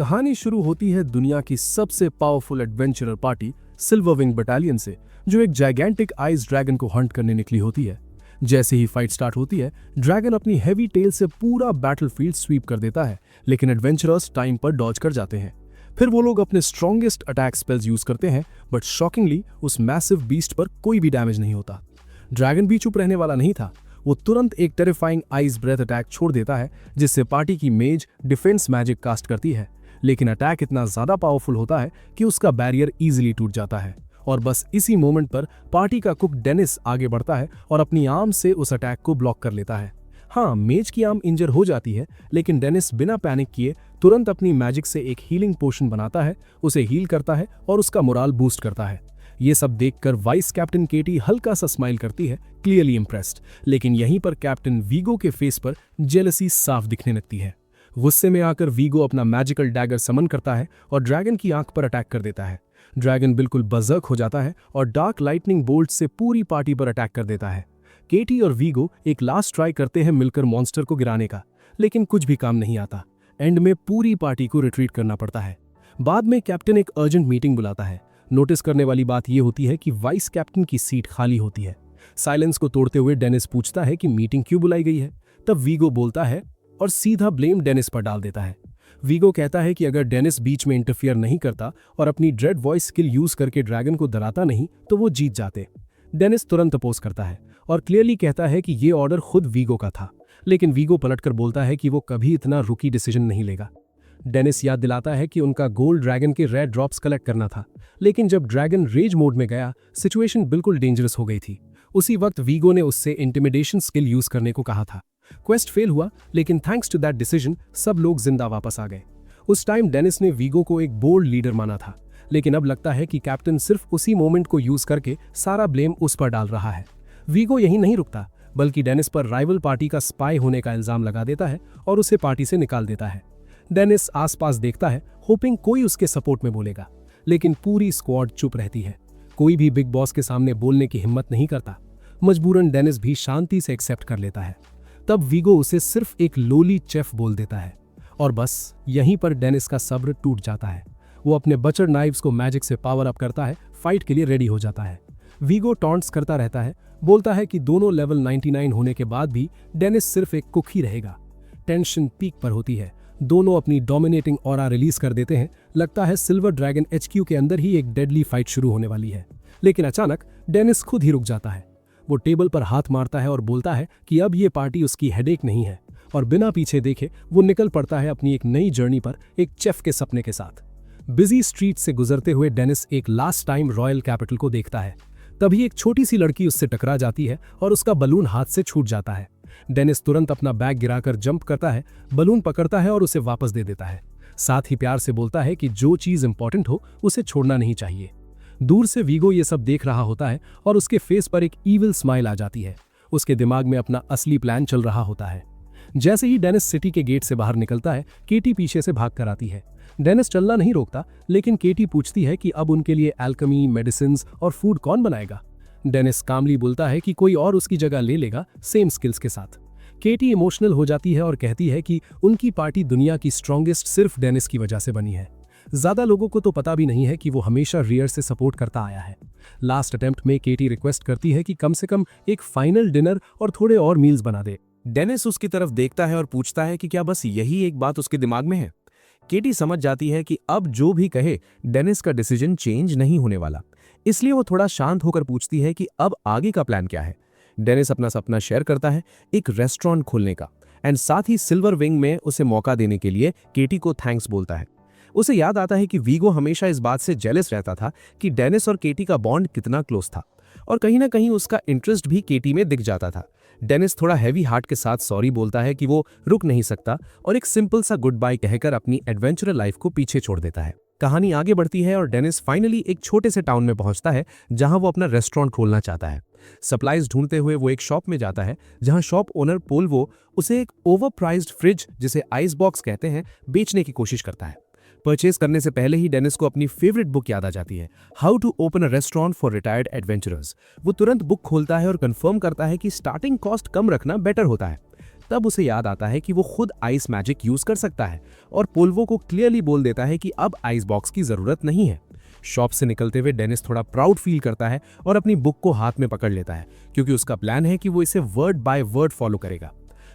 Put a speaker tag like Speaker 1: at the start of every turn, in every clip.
Speaker 1: कहानी शुरू होती है दुनिया की सबसे powerful adventurer party silver wing battalion से, जो एक जाइगेंटिक आइस ड्रैगन को हंट करने निकली होती है। जैसे ही फाइट स्टार्ट होती है, ड्रैगन अपनी हैवी टेल से पूरा बैटलफील्ड स्वीप कर देता है, लेकिन एडवेंचरर्स टाइम पर डॉज कर जाते हैं। फिर वो लोग अपने स्ट्रॉन्गेस्ट अटैक स्पेल्स यूज करते हैं, बट शॉकिंगली उस मैसिव बीस्ट पर कोई भी डैमेज नहीं होता। ड्रैगन भी चुप रहने वाला नहीं था। वो तुरंत एक टेरिफाइंग आइस ब्रेथ अटैक छोड़ देता है, जिससे पार्टी की मेज डिफेंस मैजिक कास्ट करती है। लेकिन अटैक इतना ज्यादा पावरफुल होता है कि उसका बैरियर इजीली टूट जाता है, और बस इसी मोमेंट पर पार्टी का कुक डेनिस आगे बढ़ता है और अपनी आर्म से उस अटैक को ब्लॉक कर लेता है। हाँ, मेज की आर्म इंजर हो जाती है, लेकिन डेनिस बिना पैनिक किए तुरंत अपनी मैजिक से एक हीलिंग पोशन बनाता है, उसे हील करता है और उसका मोराल बूस्ट करता है। ये सब देखकर वाइस कैप्टन केटी हल्का सा स्माइल करती है, क्लियरली इंप्रेस्ड। लेकिन यहीं पर कैप्टन वीगो के फेस पर जेलसी साफ दिखने लगती है। गुस्से में आकर वीगो अपना मैजिकल डैगर समन करता है और ड्रैगन की आंख पर अटैक कर देता है। ड्रैगन बिल्कुल बजर्क हो जाता है और डार्क लाइटनिंग बोल्ट से पूरी पार्टी पर अटैक कर देता है। केटी और वीगो एक लास्ट ट्राई करते हैं मिलकर मॉन्स्टर को गिराने का, लेकिन कुछ भी काम नहीं आता। एंड में पूरी पार्टी को रिट्रीट करना पड़ता है। बाद में कैप्टन एक अर्जेंट मीटिंग बुलाता है। नोटिस करने वाली बात यह होती है कि वाइस कैप्टन की सीट खाली होती है। साइलेंस को तोड़ते हुए डेनिस पूछता है कि मीटिंग क्यों बुलाई गई है। तब वीगो बोलता है और सीधा ब्लेम डेनिस पर डाल देता है। वीगो कहता है कि अगर डेनिस बीच में इंटरफियर नहीं करता और अपनी ड्रेड वॉइस स्किल यूज करके ड्रैगन को डराता नहीं, तो वो जीत जाते। डेनिस तुरंत अपोज करता है और क्लियरली कहता है कि ये ऑर्डर खुद वीगो का था, लेकिन वीगो पलटकर बोलता है कि वो कभी इतना रुकी डिसीजन नहीं लेगा। डेनिस याद दिलाता है कि उनका गोल ड्रैगन के रेड ड्रॉप्स कलेक्ट करना था, लेकिन जब ड्रैगन रेज मोड में गया, सिचुएशन बिल्कुल डेंजरस हो गई थी। उसी वक्त वीगो ने उससे इंटिमिडेशन स्किल यूज करने को कहा था। क्वेस्ट फेल हुआ, लेकिन थैंक्स टू दैट डिसीजन सब लोग जिंदा वापस आ गए। उस टाइम डेनिस ने वीगो को एक बोल्ड लीडर माना था, लेकिन अब लगता है कि कैप्टन सिर्फ उसी मोमेंट को यूज करके सारा ब्लेम उस पर डाल रहा है। वीगो यही नहीं रुकता, बल्कि डेनिस पर राइवल पार्टी का स्पाई होने का इल्जाम लगा देता है और उसे पार्टी से निकाल देता है। डेनिस आसपास देखता है, होपिंग कोई उसके सपोर्ट में बोलेगा, लेकिन पूरी स्क्वाड चुप रहती है। कोई भी बिग बॉस के सामने बोलने की हिम्मत नहीं करता। मजबूरन डेनिस भी शांति से एक्सेप्ट कर लेता है। तब वीगो उसे सिर्फ एक लोली चेफ बोल देता है, और बस यहीं पर डेनिस का सब्र टूट जाता है। वो अपने बचर नाइव्स को मैजिक से पावर अप करता है, फाइट के लिए रेडी हो जाता है। वीगो टॉन्ट्स करता रहता है, बोलता है कि दोनों लेवल 99 होने के बाद भी डेनिस सिर्फ एक कुक ही रहेगा। टेंशन पीक पर होती है। दोनों अपनी डोमिनेटिंग ऑरा रिलीज कर देते हैं। लगता है सिल्वर ड्रैगन HQ के अंदर ही एक डेडली फाइट शुरू होने वाली है, लेकिन अचानक डेनिस खुद ही रुक जाता है। वो टेबल पर हाथ मारता है और बोलता है कि अब ये पार्टी उसकी हेडेक नहीं है, और बिना पीछे देखे वो निकल पड़ता है अपनी एक नई जर्नी पर, एक चेफ के सपने के साथ। बिजी स्ट्रीट से गुजरते हुए डेनिस एक लास्ट टाइम रॉयल कैपिटल को देखता है। तभी एक छोटी सी लड़की उससे टकरा जाती है और उसका बलून हाथ से छूट जाता है। डेनिस तुरंत अपना बैग गिराकर जंप करता है, बलून पकड़ता है और उसे वापस दे देता है। साथ ही प्यार से बोलता है कि जो चीज इंपॉर्टेंट हो उसे छोड़ना नहीं चाहिए। दूर से वीगो ये सब देख रहा होता है और उसके फेस पर एक ईविल स्माइल आ जाती है। उसके दिमाग में अपना असली प्लान चल रहा होता है। जैसे ही डेनिस सिटी के गेट से बाहर निकलता है, केटी पीछे से भाग कर आती है। डेनिस चलना नहीं रोकता, लेकिन केटी पूछती है कि अब उनके लिए एल्केमी, मेडिसिन और फूड कौन बनाएगा। डेनिस कामली बोलता है कि कोई और उसकी जगह ले लेगा, सेम स्किल्स के साथ। केटी इमोशनल हो जाती है और कहती है कि उनकी पार्टी दुनिया की स्ट्रॉन्गेस्ट सिर्फ डेनिस की वजह से बनी है। ज्यादा लोगों को तो पता भी नहीं है कि वो हमेशा रियर से सपोर्ट करता आया है। लास्ट अटेम्प्ट में केटी रिक्वेस्ट करती है कि कम से कम एक फाइनल डिनर और थोड़े और मील्स बना दे।
Speaker 2: डेनिस उसकी तरफ देखता है और पूछता है कि क्या बस यही एक बात उसके दिमाग में है। केटी समझ जाती है कि अब जो भी कहे डेनिस का डिसीजन चेंज नहीं होने वाला, इसलिए वो थोड़ा शांत होकर पूछती है कि अब आगे का प्लान क्या है। डेनिस अपना सपना शेयर करता है, एक रेस्टोरेंट खोलने का, एंड साथ ही सिल्वर विंग में उसे मौका देने के लिए केटी को थैंक्स बोलता है। उसे याद आता है कि वीगो हमेशा इस बात से जेलस रहता था कि डेनिस और केटी का बॉन्ड कितना क्लोज था, और कहीं ना कहीं उसका इंटरेस्ट भी केटी में दिख जाता था। डेनिस थोड़ा हैवी हार्ट के साथ सॉरी बोलता है कि वो रुक नहीं सकता, और एक सिंपल सा गुड बाय कहकर अपनी एडवेंचरल लाइफ को पीछे छोड़ देता है। कहानी आगे बढ़ती है और डेनिस फाइनली एक छोटे से टाउन में पहुंचता है जहां वो अपना रेस्टोरेंट खोलना चाहता है। सप्लाईज ढूंढते हुए वो एक शॉप में जाता है जहां शॉप ओनर पोल्वो उसे एक ओवरप्राइज्ड फ्रिज, जिसे आइस बॉक्स कहते हैं, बेचने की कोशिश करता है। परचेज करने से पहले ही डेनिस को अपनी फेवरेट बुक याद आ जाती है, how to open a restaurant for retired adventurers. वो तुरंत बुक खोलता है और कंफर्म करता है कि स्टार्टिंग कॉस्ट कम रखना बेटर होता है। तब उसे याद आता है कि वो खुद आइस मैजिक यूज कर सकता है और पोल्वो को क्लियरली बोल देता है कि अब आइस बॉक्स की जरूरत नहीं है। शॉप से निकलते हुए डेनिस थोड़ा प्राउड फील करता है और अपनी बुक को हाथ में पकड़ लेता है, क्योंकि उसका प्लान है कि वो इसे वर्ड बाय वर्ड फॉलो करेगा।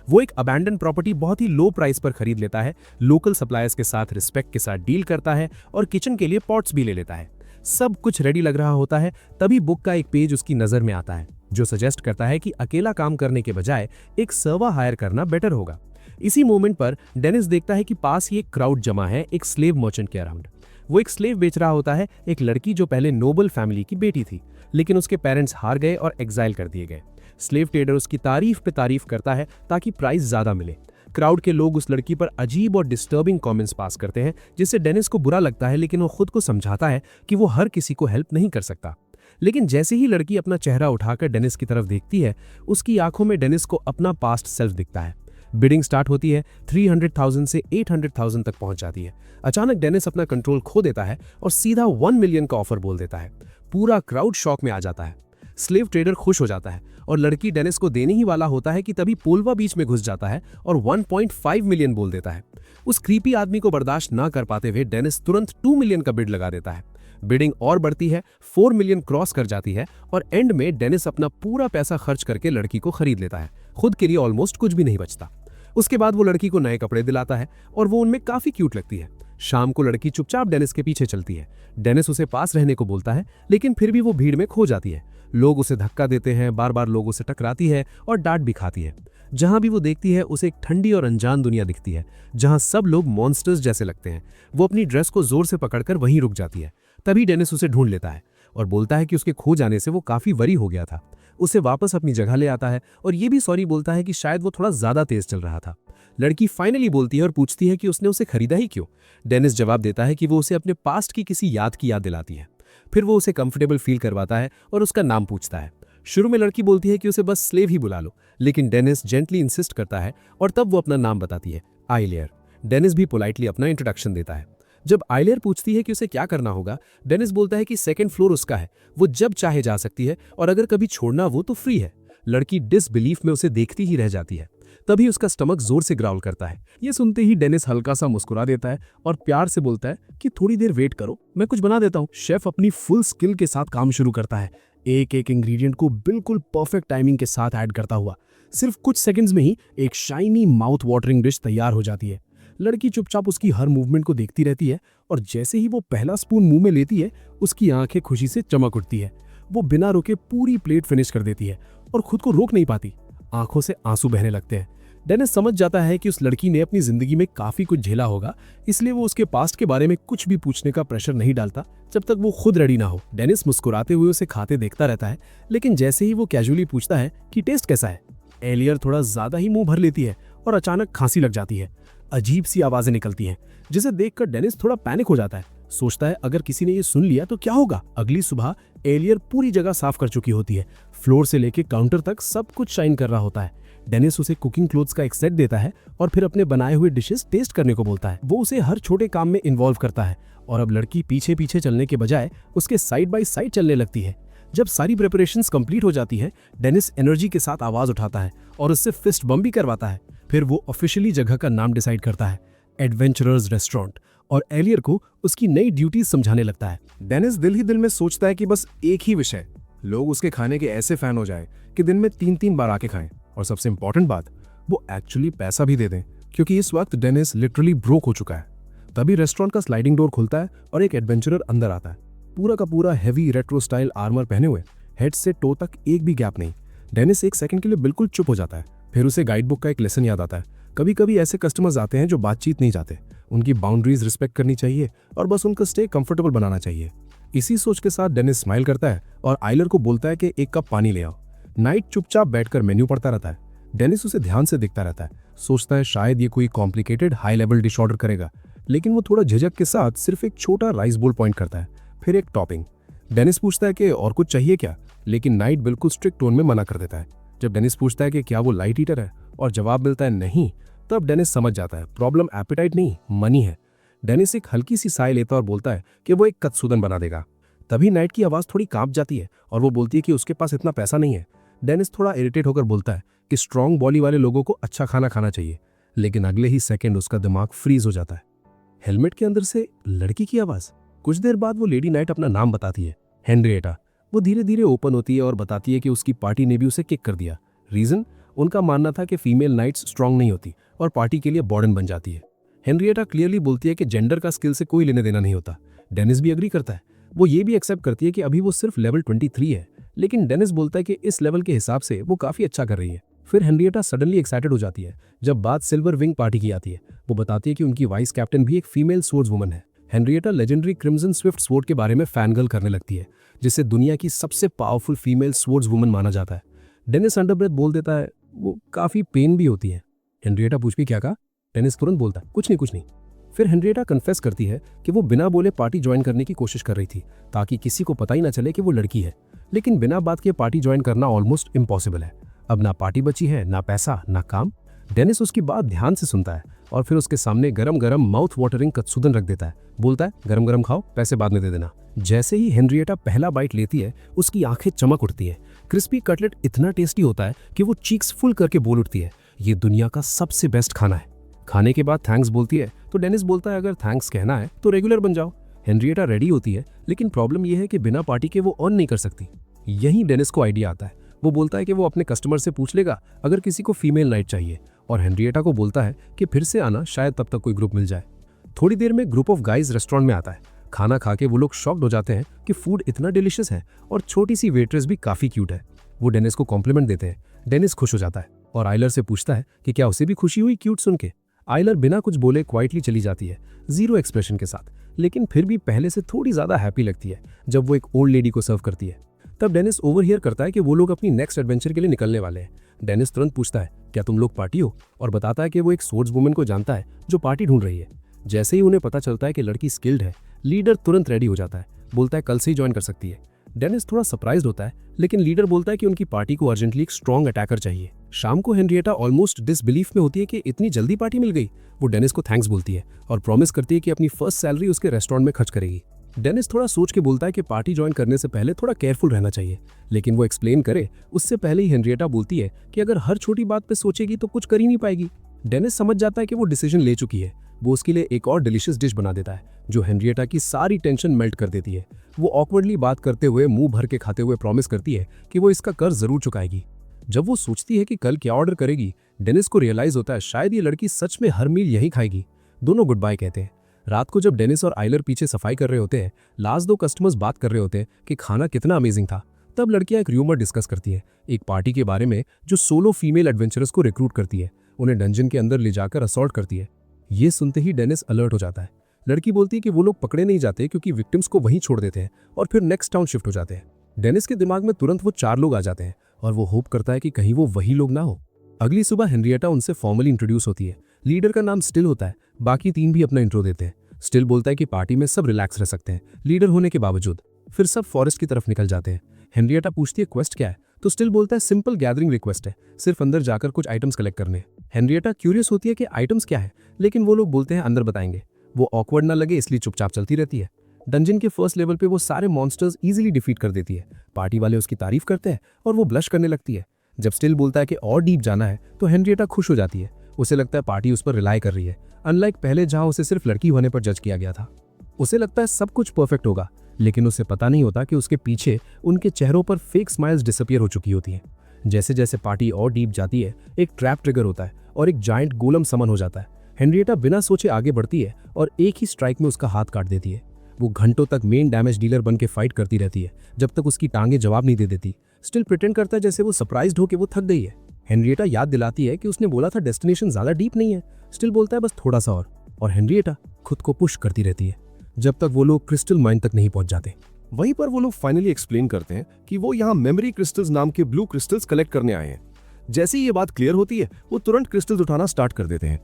Speaker 2: वो एक अबैंडन प्रॉपर्टी बहुत ही लो प्राइस पर खरीद लेता है, लोकल सप्लायर्स के साथ रिस्पेक्ट के साथ डील करता है और किचन के लिए पॉट्स भी ले लेता है। सब कुछ रेडी लग रहा होता है, तभी बुक का एक पेज उसकी नजर में आता है जो सजेस्ट करता है कि अकेला काम करने के बजाय एक सर्वर हायर करना बेटर होगा। इसी मोमेंट पर डेनिस देखता है कि पास ही एक क्राउड जमा है एक स्लेव मर्चेंट के अराउंड। वो एक स्लेव बेच रहा होता है, एक लड़की जो पहले नोबल फैमिली की बेटी थी, लेकिन उसके पेरेंट्स हार गए और एग्जाइल कर दिए गए। स्लेव ट्रेडर उसकी तारीफ पे तारीफ करता है ताकि प्राइस ज्यादा मिले। क्राउड के लोग उस लड़की पर अजीब और डिस्टर्बिंग कमेंट्स पास करते हैं, जिससे डेनिस को बुरा लगता है, लेकिन वो खुद को समझाता है कि वो हर किसी को हेल्प नहीं कर सकता। लेकिन जैसे ही लड़की अपना चेहरा उठाकर डेनिस की तरफ देखती है, उसकी आंखों में डेनिस को अपना पास्ट सेल्फ दिखता है। बिडिंग स्टार्ट होती है, 300,000 से 800,000 तक पहुंच जाती है। अचानक डेनिस अपना कंट्रोल खो देता है और सीधा 1 मिलियन का ऑफर बोल देता है। पूरा क्राउड शॉक में आ जाता है। स्लेव ट्रेडर खुश हो जाता है और लड़की डेनिस को देने ही वाला होता है कि तभी पोल्वा बीच में घुस जाता है और 1.5 मिलियन बोल देता है। उस क्रीपी आदमी को बर्दाश्त ना कर पाते हुए डेनिस तुरंत 2 मिलियन का बिड लगा देता है। बिडिंग और बढ़ती है, 4 मिलियन क्रॉस कर जाती है और एंड में डेनिस अपना पूरा पैसा खर्च करके लड़की को खरीद लेता है। खुद के लिए ऑलमोस्ट कुछ भी नहीं बचता। उसके बाद वो लड़की को नए कपड़े दिलाता है और वो उनमें काफी क्यूट लगती है। शाम को लड़की चुपचाप डेनिस के पीछे चलती है। डेनिस उसे पास रहने को बोलता है, लेकिन फिर भी वो भीड़ में खो जाती है। लोग उसे धक्का देते हैं, बार बार लोगों से टकराती है और डांट भी खाती है। जहां भी वो देखती है उसे एक ठंडी और अनजान दुनिया दिखती है, जहां सब लोग मॉन्स्टर्स जैसे लगते हैं। वो अपनी ड्रेस को जोर से पकड़कर वहीं रुक जाती है। तभी डेनिस उसे ढूंढ लेता है और बोलता है कि उसके खो जाने से वो काफी वरी हो गया था। उसे वापस अपनी जगह ले आता है और ये भी सॉरी बोलता है कि शायद वो थोड़ा ज्यादा तेज चल रहा था। लड़की फाइनली बोलती है और पूछती है कि उसने उसे खरीदा ही क्यों। डेनिस जवाब देता है कि वो उसे अपने पास्ट की किसी याद की याद दिलाती है। फिर वो उसे कंफर्टेबल फील करवाता है और उसका नाम पूछता है। शुरू में लड़की बोलती है कि उसे बस स्लेव ही बुला लो, लेकिन डेनिस जेंटली इंसिस्ट करता है और तब वो अपना नाम बताती है, आइलियर। डेनिस भी पोलाइटली अपना इंट्रोडक्शन देता है। जब आइलियर पूछती है कि उसे क्या करना होगा, डेनिस बोलता है कि 2nd फ्लोर उसका है, वो जब चाहे जा सकती है और अगर कभी छोड़ना वो तो फ्री है। लड़की डिसबिलीफ में उसे देखती ही रह जाती है। तभी उसका स्टमक जोर से ग्राउल करता है। ये सुनते ही डेनिस हल्का सा मुस्कुरा देता है और प्यार से बोलता है कि थोड़ी देर वेट करो, मैं कुछ बना देता हूँ। शेफ अपनी फुल स्किल के साथ काम शुरू करता है, एक एक इंग्रेडिएंट को बिल्कुल परफेक्ट टाइमिंग के साथ ऐड करता हुआ। सिर्फ कुछ सेकंड्स में ही एक शाइनी माउथ वाटरिंग डिश तैयार हो जाती है। लड़की चुपचाप उसकी हर मूवमेंट को देखती रहती है और जैसे ही वो पहला स्पून मुंह में लेती है, उसकी आंखें खुशी से चमक उठती है। वो बिना रुके पूरी प्लेट फिनिश कर देती है और खुद को रोक नहीं पाती। आंखों से आंसू बहने लगते हैं। डेनिस समझ जाता है कि उस लड़की ने अपनी जिंदगी में काफी कुछ झेला होगा, इसलिए वो उसके पास्ट के बारे में कुछ भी पूछने का प्रेशर नहीं डालता जब तक वो खुद रेडी ना हो। डेनिस मुस्कुराते हुए उसे खाते देखता रहता है, लेकिन जैसे ही वो कैजुअली पूछता है कि टेस्ट कैसा है, एलियर थोड़ा ज्यादा ही मुंह भर लेती है और अचानक खांसी लग जाती है। अजीब सी आवाजें निकलती हैं, जिसे देखकर डेनिस थोड़ा पैनिक हो जाता है। सोचता है अगर किसी ने ये सुन लिया तो क्या होगा। अगली सुबह एलियर पूरी जगह साफ कर चुकी होती है। फ्लोर से लेके काउंटर तक सब कुछ शाइन कर रहा होता है। डेनिस उसे कुकिंग क्लोथ्स का एक सेट देता है और फिर अपने बनाए हुए डिशेस टेस्ट करने को बोलता है। वो उसे हर छोटे काम में इन्वॉल्व करता है और अब लड़की पीछे पीछे चलने के बजाय उसके साइड बाय साइड चलने लगती है। जब सारी प्रिपरेशंस कंप्लीट हो जाती है, डेनिस एनर्जी के साथ आवाज उठाता है और उससे फिस्ट बम भी करवाता है। फिर वो ऑफिशियली जगह का नाम डिसाइड करता है, एडवेंचरर्स रेस्टोरेंट, और एलियर को उसकी नई ड्यूटीज समझाने लगता है।
Speaker 1: डेनिस दिल ही दिल में सोचता है कि बस एक ही विषय, लोग उसके खाने के ऐसे फैन हो जाए कि दिन में 3-3 बार आके खाएं, और सबसे इंपॉर्टेंट बात, वो एक्चुअली पैसा भी दे दें, क्योंकि इस वक्त डेनिस लिटरली ब्रोक हो चुका है। तभी रेस्टोरेंट का स्लाइडिंग डोर खुलता है और एक एडवेंचरर अंदर आता है, पूरा का पूरा हेवी रेट्रो स्टाइल आर्मर पहने हुए, हेड से टो तक एक भी गैप नहीं। डेनिस एक सेकंड के लिए बिल्कुल चुप हो जाता है। फिर उसे गाइड बुक का एक लेसन याद आता है। कभी कभी ऐसे कस्टमर्स आते हैं जो बातचीत नहीं चाहते, उनकी बाउंड्रीज रिस्पेक्ट करनी चाहिए और बस उनका स्टे कंफर्टेबल बनाना चाहिए। इसी सोच के साथ डेनिस स्माइल करता है और आइलर को बोलता है कि एक कप पानी ले आओ। नाइट चुपचाप बैठकर मेन्यू पढ़ता रहता है। डेनिस उसे ध्यान से देखता रहता है, सोचता है शायद ये कोई complicated high level dish order करेगा, लेकिन वो थोड़ा झिझक के साथ सिर्फ एक छोटा राइस बोल पॉइंट करता है, फिर एक टॉपिंग। डेनिस पूछता है कि और कुछ चाहिए क्या, लेकिन नाइट बिल्कुल स्ट्रिक्ट टोन में मना कर देता है। जब डेनिस पूछता है कि क्या वो लाइट ईटर है और जवाब मिलता है नहीं, तब डेनिस समझ जाता है प्रॉब्लम एपेटाइट नहीं, मनी है। डेनिस एक हल्की सी साय लेता और बोलता है कि वो एक कत्सुदन बना देगा। तभी नाइट की आवाज थोड़ी कांप जाती है और वो बोलती है कि उसके पास इतना पैसा नहीं है। डेनिस थोड़ा इरिटेट होकर बोलता है कि स्ट्रांग बॉडी वाले लोगों को अच्छा खाना खाना चाहिए, लेकिन अगले ही सेकंड उसका दिमाग फ्रीज हो जाता है। हेलमेट के अंदर से लड़की की आवाज। कुछ देर बाद वो लेडी नाइट अपना नाम बताती है, हेनरिएटा। वो धीरे धीरे ओपन होती है और बताती है कि उसकी पार्टी ने भी उसे किक कर दिया। रीजन, उनका मानना था कि फीमेल नाइट्स स्ट्रांग नहीं होती और पार्टी के लिए बॉर्डन बन जाती है। हेनरिएटा क्लियरली बोलती है कि जेंडर का स्किल से कोई लेने देना नहीं होता। डेनिस भी एग्री करता है। वो ये भी एक्सेप्ट करती है कि अभी वो सिर्फ लेवल 23 है, लेकिन डेनिस बोलता है कि इस लेवल के हिसाब से वो काफी अच्छा कर रही है। फिर हेनरिएटा सडनली एक्साइटेड हो जाती है जब बात सिल्वर विंग पार्टी की आती है। वो बताती है कि उनकी वाइस कैप्टन भी एक फीमेल स्वर्ड्स वुमन है। Henrietta legendary crimson Swift sword के बारे में फैनगर्ल करने लगती है, जिसे दुनिया की सबसे पावरफुल फीमेल स्वर्ड्स वुमन माना जाता है। डेनिस अंडर ब्रेथ बोल देता है, वो काफी पेन भी होती है। हेनरिएटा पूछती क्या कहा? डेनिस तुरंत बोलता है, कुछ नहीं। फिर हेनरिएटा कन्फेस करती है कि वो बिना बोले पार्टी ज्वाइन करने की कोशिश कर रही थी ताकि किसी को पता ही ना चले कि वो लड़की है, लेकिन बिना बात के पार्टी ज्वाइन करना ऑलमोस्ट इम्पॉसिबल है। अब ना पार्टी बची है, ना पैसा, ना काम। डेनिस उसकी बात ध्यान से सुनता है और फिर उसके सामने गरम गरम माउथ वाटरिंग कत्सुदन रख देता है। बोलता है, गरम गरम खाओ, पैसे बाद में दे देना। जैसे ही हेनरिएटा पहला बाइट लेती है, उसकी आंखें चमक उठती है। क्रिस्पी कटलेट इतना टेस्टी होता है कि वो चीक्स फुल करके बोल उठती है, ये दुनिया का सबसे बेस्ट खाना है। खाने के बाद थैंक्स बोलती है तो डेनिस बोलता है, अगर थैंक्स कहना है तो रेगुलर बन जाओ। हेनरिएटा रेडी होती है, लेकिन प्रॉब्लम यह है कि बिना पार्टी के वो अर्न नहीं कर सकती। यहीं डेनिस को आइडिया आता है। वो बोलता है कि वो अपने कस्टमर से पूछ लेगा अगर किसी को फीमेल नाइट चाहिए, और हेनरिएटा को बोलता है कि फिर से आना, शायद तब तक कोई ग्रुप मिल जाए। थोड़ी देर में ग्रुप ऑफ गाइज रेस्टोरेंट में आता है। खाना खा के वो लोग शॉक्ड हो जाते हैं कि फूड इतना डिलिशियस है और छोटी सी वेट्रेस भी काफी क्यूट है। वो डेनिस को कॉम्प्लीमेंट देते हैं। डेनिस खुश हो जाता है और आइलर से पूछता है कि क्या उसे भी खुशी हुई क्यूट सुन के। आइलर बिना कुछ बोले क्वाइटली चली जाती है, जीरो एक्सप्रेशन के साथ, लेकिन फिर भी पहले से थोड़ी ज्यादा हैप्पी लगती है जब वो एक ओल्ड लेडी को सर्व करती है। तब डेनिस ओवरहियर करता है कि वो लोग अपनी नेक्स्ट एडवेंचर के लिए निकलने वाले हैं। डेनिस तुरंत पूछता है, क्या तुम लोग पार्टी हो? और बताता है कि वो एक स्वर्ड्स वुमन को जानता है जो पार्टी ढूंढ रही है। जैसे ही उन्हें पता चलता है कि लड़की स्किल्ड है, लीडर तुरंत रेडी हो जाता है। बोलता है कल से ही ज्वाइन कर सकती है। डेनिस थोड़ा सरप्राइज्ड होता है, लेकिन लीडर बोलता है कि उनकी पार्टी को अर्जेंटली एक स्ट्रॉन्ग अटैकर चाहिए। शाम को हेनरिएटा ऑलमोस्ट डिसबिलीफ में होती है कि इतनी जल्दी पार्टी मिल गई। वो डेनिस को थैंक्स बोलती है और प्रॉमिस करती है कि अपनी फर्स्ट सैलरी उसके रेस्टोरेंट में खर्च करेगी। डेनिस थोड़ा सोच के बोलता है कि पार्टी ज्वाइन करने से पहले थोड़ा केयरफुल रहना चाहिए, लेकिन वो एक्सप्लेन करे उससे पहले ही हेनरिएटा बोलती है कि अगर हर छोटी बात पे सोचेगी तो कुछ कर ही नहीं पाएगी। डेनिस समझ जाता है कि वो डिसीजन ले चुकी है। वो उसके लिए एक और डिलिशियस डिश बना देता है जो हेनरिएटा की सारी टेंशन मेल्ट कर देती है। वो ऑकवर्डली बात करते हुए मुंह भर के खाते हुए प्रॉमिस करती है कि वो इसका कर्ज जरूर चुकाएगी। जब वो सोचती है कि कल क्या ऑर्डर करेगी, डेनिस को रियलाइज होता है शायद ये लड़की सच में हर मील यही खाएगी। दोनों गुड बाय कहते हैं। रात को जब डेनिस और आइलर पीछे सफाई कर रहे होते हैं, लास्ट दो कस्टमर्स बात कर रहे होते हैं कि खाना कितना अमेजिंग था, तब लड़कियां एक र्यूमर डिस्कस करती है, एक पार्टी के बारे में जो सोलो फीमेल एडवेंचरर्स को रिक्रूट करती है, उन्हें डंजन के अंदर ले जाकर असॉल्ट करती है। ये सुनते ही डेनिस अलर्ट हो जाता है। लड़की बोलती है कि वो लोग पकड़े नहीं जाते क्योंकि विक्टिम्स को वहीं छोड़ देते हैं और फिर नेक्स्ट टाउन शिफ्ट हो जाते हैं। डेनिस के दिमाग में तुरंत वो 4 लोग आ जाते हैं और वो होप करता है कि कहीं वो वही लोग ना हो। अगली सुबह हेनरिएटा उनसे फॉर्मली इंट्रोड्यूस होती है। लीडर का नाम स्टिल होता है, बाकी 3 भी अपना इंट्रो देते हैं। स्टिल बोलता है कि पार्टी में सब रिलैक्स रह सकते हैं लीडर होने के बावजूद। फिर सब फॉरेस्ट की तरफ निकल जाते हैं। हेनरिएटा पूछती है क्वेस्ट क्या है, तो स्टिल बोलता है सिंपल गैदरिंग रिक्वेस्ट है, सिर्फ अंदर जाकर कुछ आइटम्स कलेक्ट करने। हेनरिएटा क्यूरियस होती है कि आइटम्स क्या है, लेकिन वो लोग बोलते हैं अंदर बताएंगे। वो ऑकवर्ड ना लगे इसलिए चुपचाप चलती रहती है। डंजन के फर्स्ट लेवल पे वो सारे मॉन्स्टर्स इजीली डिफीट कर देती है। पार्टी वाले उसकी तारीफ करते हैं और वो ब्लश करने लगती है। जब स्टिल बोलता है कि और डीप जाना है तो हेनरिएटा खुश हो जाती है। उसे लगता है पार्टी उस पर रिलाई कर रही है, अनलाइक पहले जहां उसे सिर्फ लड़की होने पर जज किया गया था। उसे लगता है सब कुछ परफेक्ट होगा, लेकिन उसे पता नहीं होता कि उसके पीछे उनके चेहरों पर फेक स्माइल्स डिसअपियर हो चुकी होती हैं। जैसे जैसे पार्टी और डीप जाती है, एक ट्रैप ट्रिगर होता है और एक जायंट गोलम समन हो जाता है। हेनरिएटा बिना सोचे आगे बढ़ती है और एक ही स्ट्राइक में उसका हाथ काट देती है। वो घंटों तक मेन डैमेज डीलर बन के फाइट करती रहती है जब तक उसकी टांगें जवाब नहीं दे देती। स्टिल प्रिटेंड करता है जैसे वो सरप्राइज्ड हो कि वो थक गई है। हेनरिएटा याद दिलाती है कि उसने बोला था डेस्टिनेशन ज्यादा डीप नहीं है। स्टिल बोलता है बस थोड़ा सा और हेनरिएटा खुद को पुश करती रहती है जब तक वो लोग क्रिस्टल माइन तक नहीं पहुंच जाते।
Speaker 3: वहीं पर वो लोग फाइनली एक्सप्लेन करते हैं कि वो यहाँ मेमोरी क्रिस्टल्स नाम के ब्लू क्रिस्टल्स कलेक्ट करने आए हैं। जैसे ही ये बात क्लियर होती है, वो तुरंत क्रिस्टल्स उठाना स्टार्ट कर देते हैं।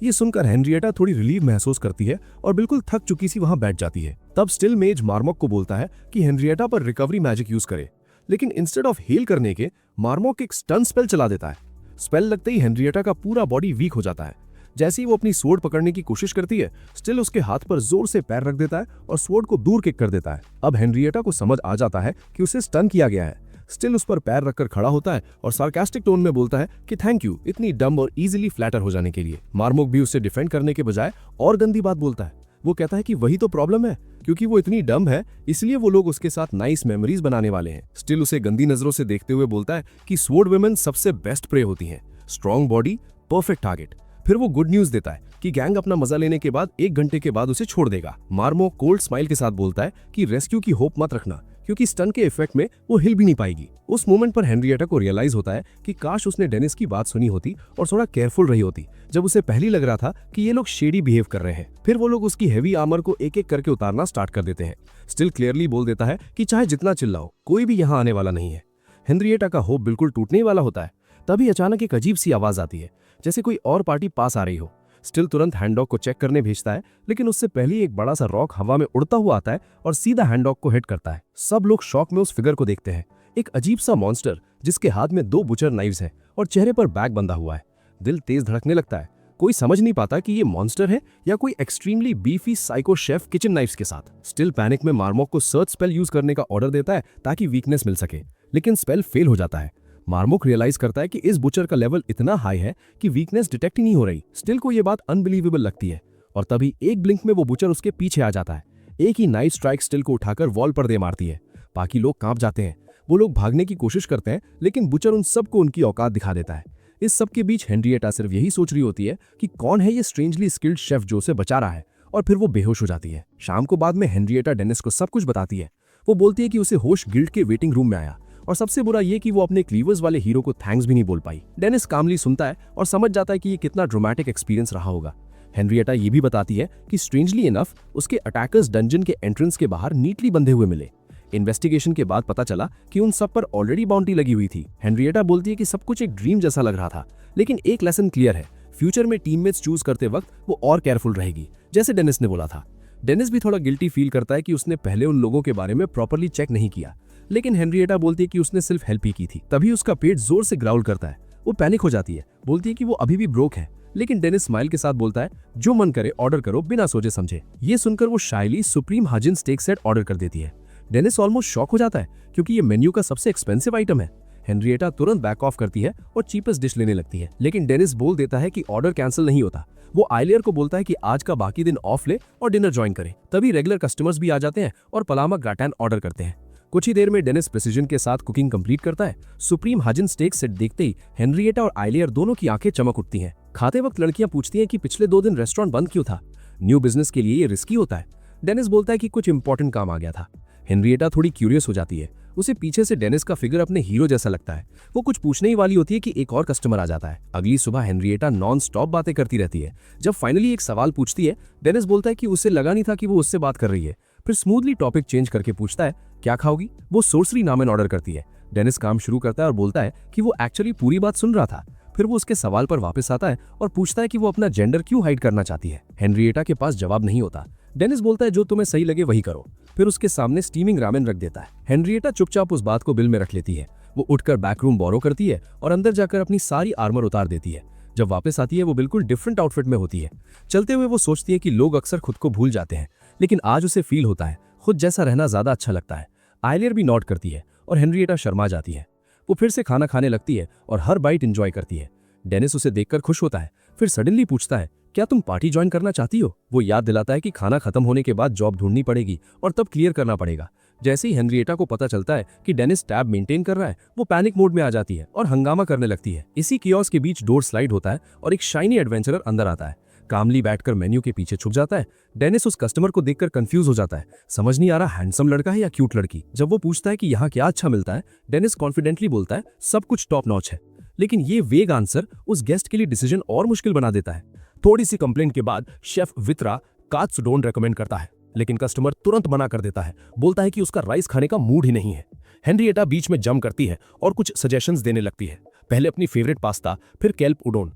Speaker 3: ये सुनकर हेनरिएटा थोड़ी रिलीव महसूस करती है और बिल्कुल थक चुकी सी वहां बैठ जाती है। तब स्टिल मेज मार्मॉक को बोलता है कि हेनरिएटा पर रिकवरी मैजिक यूज करे, लेकिन इंस्टेड ऑफ हील करने के मार्मॉक एक स्टन स्पेल चला देता है। स्पेल लगते ही हेनरिएटा का पूरा बॉडी वीक हो जाता है। जैसे ही वो अपनी स्वॉर्ड पकड़ने की कोशिश करती है, स्टिल उसके हाथ पर जोर से पैर रख देता है और स्वॉर्ड को दूर किक कर देता है। अब हेनरिएटा को समझ आ जाता है कि उसे स्टन किया गया है। स्टिल उस पर पैर रखकर खड़ा होता है और सार्कास्टिक टोन में बोलता है कि थैंक यू इतनी डम और इजीली फ्लैटर हो जाने के लिए। मार्मोक भी उससे डिफेंड करने के बजाय और गंदी बात बोलता है। वो कहता है कि वही तो प्रॉब्लम है, क्योंकि वो इतनी डम है इसलिए वो लोग उसके साथ नाइस मेमोरीज बनाने वाले हैं। स्टिल उसे गंदी नजरों से देखते हुए बोलता है कि स्वॉर्ड वुमेन सबसे बेस्ट प्रे होती हैं, स्ट्रॉन्ग बॉडी, परफेक्ट टारगेट। फिर वो गुड न्यूज देता है कि गैंग अपना मजा लेने के बाद 1 घंटे के बाद उसे छोड़ देगा। मार्मो कोल्ड स्माइल के साथ बोलता है कि रेस्क्यू की होप मत रखना, क्योंकि स्टन के इफेक्ट में वो हिल भी नहीं पाएगी। उस मोमेंट पर हेनरिएटा को रियलाइज होता है कि काश उसने डेनिस की बात सुनी होती और थोड़ा केयरफुल रही होती जब उसे पहले लग रहा था कि ये लोग शेडी बिहेव कर रहे हैं। फिर वो लोग उसकी हेवी आर्मर को एक एक करके उतारना स्टार्ट कर देते हैं। स्टिल क्लियरली बोल देता है कि चाहे जितना चिल्लाओ कोई भी यहाँ आने वाला नहीं है। हेनरिएटा का होप बिल्कुल टूटने वाला होता है। तभी अचानक एक अजीब सी आवाज आती है, जैसे कोई और पार्टी पास आ रही हो। स्टिल तुरंत हैंडडॉग को चेक करने भेजता है, लेकिन उससे पहले एक बड़ा सा रॉक हवा में उड़ता हुआ आता है और सीधा हैंडडॉग को हिट करता है। सब लोग शॉक में उस फिगर को देखते हैं, एक अजीब सा मॉन्स्टर जिसके हाथ में 2 बुचर नाइव्स हैं और चेहरे पर बैग बंधा हुआ है। दिल तेज धड़कने लगता है। कोई समझ नहीं पाता कि ये मॉन्स्टर है या कोई extremely beefy psycho chef kitchen knifes के साथ। स्टिल पैनिक में मार्मोक को सर्च स्पेल यूज करने का ऑर्डर देता है ताकि वीकनेस मिल सके, लेकिन स्पेल फेल हो जाता है। मार्मोक रियलाइज करता है कि इस बुचर का लेवल इतना हाई है कि वीकनेस डिटेक्ट ही नहीं हो रही। स्टिल को यह बात अनबिलीवेबल लगती है और तभी एक ब्लिंक में वो बुचर उसके पीछे आ जाता है। एक ही नाइफ स्ट्राइक स्टिल को उठाकर वॉल पर दे मारती है। बाकी लोग कांप जाते हैं। वो लोग भागने की कोशिश करते हैं, लेकिन बुचर उन सबको उनकी औकात दिखा देता है। इस सब के बीच हेनरिएटा सिर्फ यही सोच रही होती है कि कौन है ये स्ट्रेंजली स्किल्ड शेफ जो उसे बचा रहा है, और फिर वो बेहोश हो जाती है। शाम को बाद में हेनरिएटा डेनिस को सब कुछ बताती है। वो बोलती है कि उसे होश गिल्ड के वेटिंग रूम में आया, और सबसे बुरा ये कि वो अपने क्लीवर्स वाले हीरो को थैंक्स भी नहीं बोल पाई। डेनिस कामली सुनता है और समझ जाता है कि ये कितना ड्रामेटिक एक्सपीरियंस रहा होगा। हेनरिएटा ये भी बताती है कि स्ट्रेंजली इनफ उसके अटैकर्स डंजन के एंट्रेंस के बाहर नीटली बंधे हुए मिले। इन्वेस्टिगेशन के बाद पता चला कि उन सब पर ऑलरेडी बाउंटी लगी हुई थी। हेनरिएटा बोलती है कि सब कुछ एक ड्रीम जैसा लग रहा था, लेकिन एक लेसन क्लियर है, फ्यूचर में टीममेट्स चूज करते वक्त वो और केयरफुल रहेगी, जैसे डेनिस ने बोला था। डेनिस भी थोड़ा गिल्टी फील करता है कि उसने पहले उन लोगों के बारे में प्रॉपर्ली चेक नहीं किया, लेकिन हेनरिएटा बोलती है कि उसने सिर्फ हेल्प ही की थी। तभी उसका पेट जोर से ग्राउल करता है। वो पैनिक हो जाती है, बोलती है कि वो अभी भी ब्रोक है, लेकिन डेनिस स्माइल के साथ बोलता है जो मन करे ऑर्डर करो बिना सोचे समझे। ये सुनकर वो शायली सुप्रीम हाजिन स्टेक सेट ऑर्डर कर देती है। डेनिस ऑलमोस्ट शॉक हो जाता है, क्योंकि ये मेन्यू का सबसे एक्सपेंसिव आइटम है। हेनरिएटा तुरंत बैक ऑफ करती है और चीपेस्ट डिश लेने लगती है, लेकिन डेनिस बोल देता है कि ऑर्डर कैंसिल नहीं होता। वो आइलियर को बोलता है कि आज का बाकी दिन ऑफ ले और डिनर ज्वाइन करे। तभी रेगुलर कस्टमर्स भी आ जाते हैं और पलामा ग्राटैन ऑर्डर करते हैं। कुछ ही देर में डेनिस प्रिसीजन के साथ कुकिंग कंप्लीट करता है। सुप्रीम हाजिन स्टेक सेट देखते ही हेनरिएटा और आइलियर दोनों की आंखें चमक उठती हैं। खाते वक्त लड़कियां पूछती हैं कि पिछले 2 दिन रेस्टोरेंट बंद क्यों था। न्यू बिजनेस के लिए ये रिस्की होता है। डेनिस बोलता है कि कुछ इंपॉर्टेंट काम आ गया था। हेनरिएटा थोड़ी क्यूरियस हो जाती है। उसे पीछे से डेनिस का फिगर अपने हीरो जैसा लगता है। वो कुछ पूछने ही वाली होती है कि एक और कस्टमर आ जाता है। अगली सुबह हेनरिएटा नॉन स्टॉप बातें करती रहती है। जब फाइनली एक सवाल पूछती है, डेनिस बोलता है कि उसे लगा नहीं था कि वो उससे बात कर रही है। फिर स्मूथली टॉपिक चेंज करके पूछता है क्या खाओगी। वो सोर्सरी रामेन ऑर्डर करती है। डेनिस काम शुरू करता है और बोलता है कि वो एक्चुअली पूरी बात सुन रहा था। फिर वो उसके सवाल पर वापस आता है और पूछता है कि वो अपना जेंडर क्यों हाइड करना चाहती है। हेनरिएटा के पास जवाब नहीं होता। डेनिस बोलता है जो तुम्हें सही लगे वही करो। फिर उसके सामने स्टीमिंग रामेन रख देता है। हेनरिएटा चुपचाप उस बात को बिल में रख लेती है। वो उठकर बैकरूम बोरो करती है और अंदर जाकर अपनी सारी आर्मर उतार देती है। जब वापस आती है वो बिल्कुल डिफरेंट आउटफिट में होती है। चलते हुए वो सोचती है कि लोग अक्सर खुद को भूल जाते हैं, लेकिन आज उसे फील होता है खुद जैसा रहना ज्यादा अच्छा लगता है। आइलियर भी नॉट करती है और हेनरिएटा शर्मा जाती है। वो फिर से खाना खाने लगती है और हर बाइट एंजॉय करती है। डेनिस उसे देखकर खुश होता है। फिर सडनली पूछता है क्या तुम पार्टी ज्वाइन करना चाहती हो। वो याद दिलाता है कि खाना खत्म होने के बाद जॉब ढूंढनी पड़ेगी और तब क्लियर करना पड़ेगा। जैसे ही हेनरिएटा को पता चलता है कि डेनिस टैब मेंटेन कर रहा है, वो पैनिक मोड में आ जाती है और हंगामा करने लगती है। इसी कियोस्क के बीच डोर स्लाइड होता है और एक शाइनी एडवेंचरर अंदर आता है। कामली बैठकर मेन्यू के पीछे छुप जाता है। डेनिस उस कस्टमर को देखकर कंफ्यूज हो जाता है। समझ नहीं आ रहा हैंडसम लड़का है या क्यूट लड़की। जब वो पूछता है कि यहाँ क्या अच्छा मिलता है, डेनिस कॉन्फिडेंटली बोलता है सब कुछ टॉप नॉच है। लेकिन ये वेग आंसर उस गेस्ट के लिए डिसीजन और मुश्किल बना देता है। थोड़ी सी कंप्लेंट के बाद शेफ वित्रा कात्सुडोन रेकमेंड करता है, लेकिन कस्टमर तुरंत मना कर देता है। बोलता है कि उसका राइस खाने का मूड ही नहीं है। हेनरिएटा बीच में जम करती है और कुछ सजेशंस देने लगती है। पहले अपनी फेवरेट पास्ता, फिर केल्प उडोन,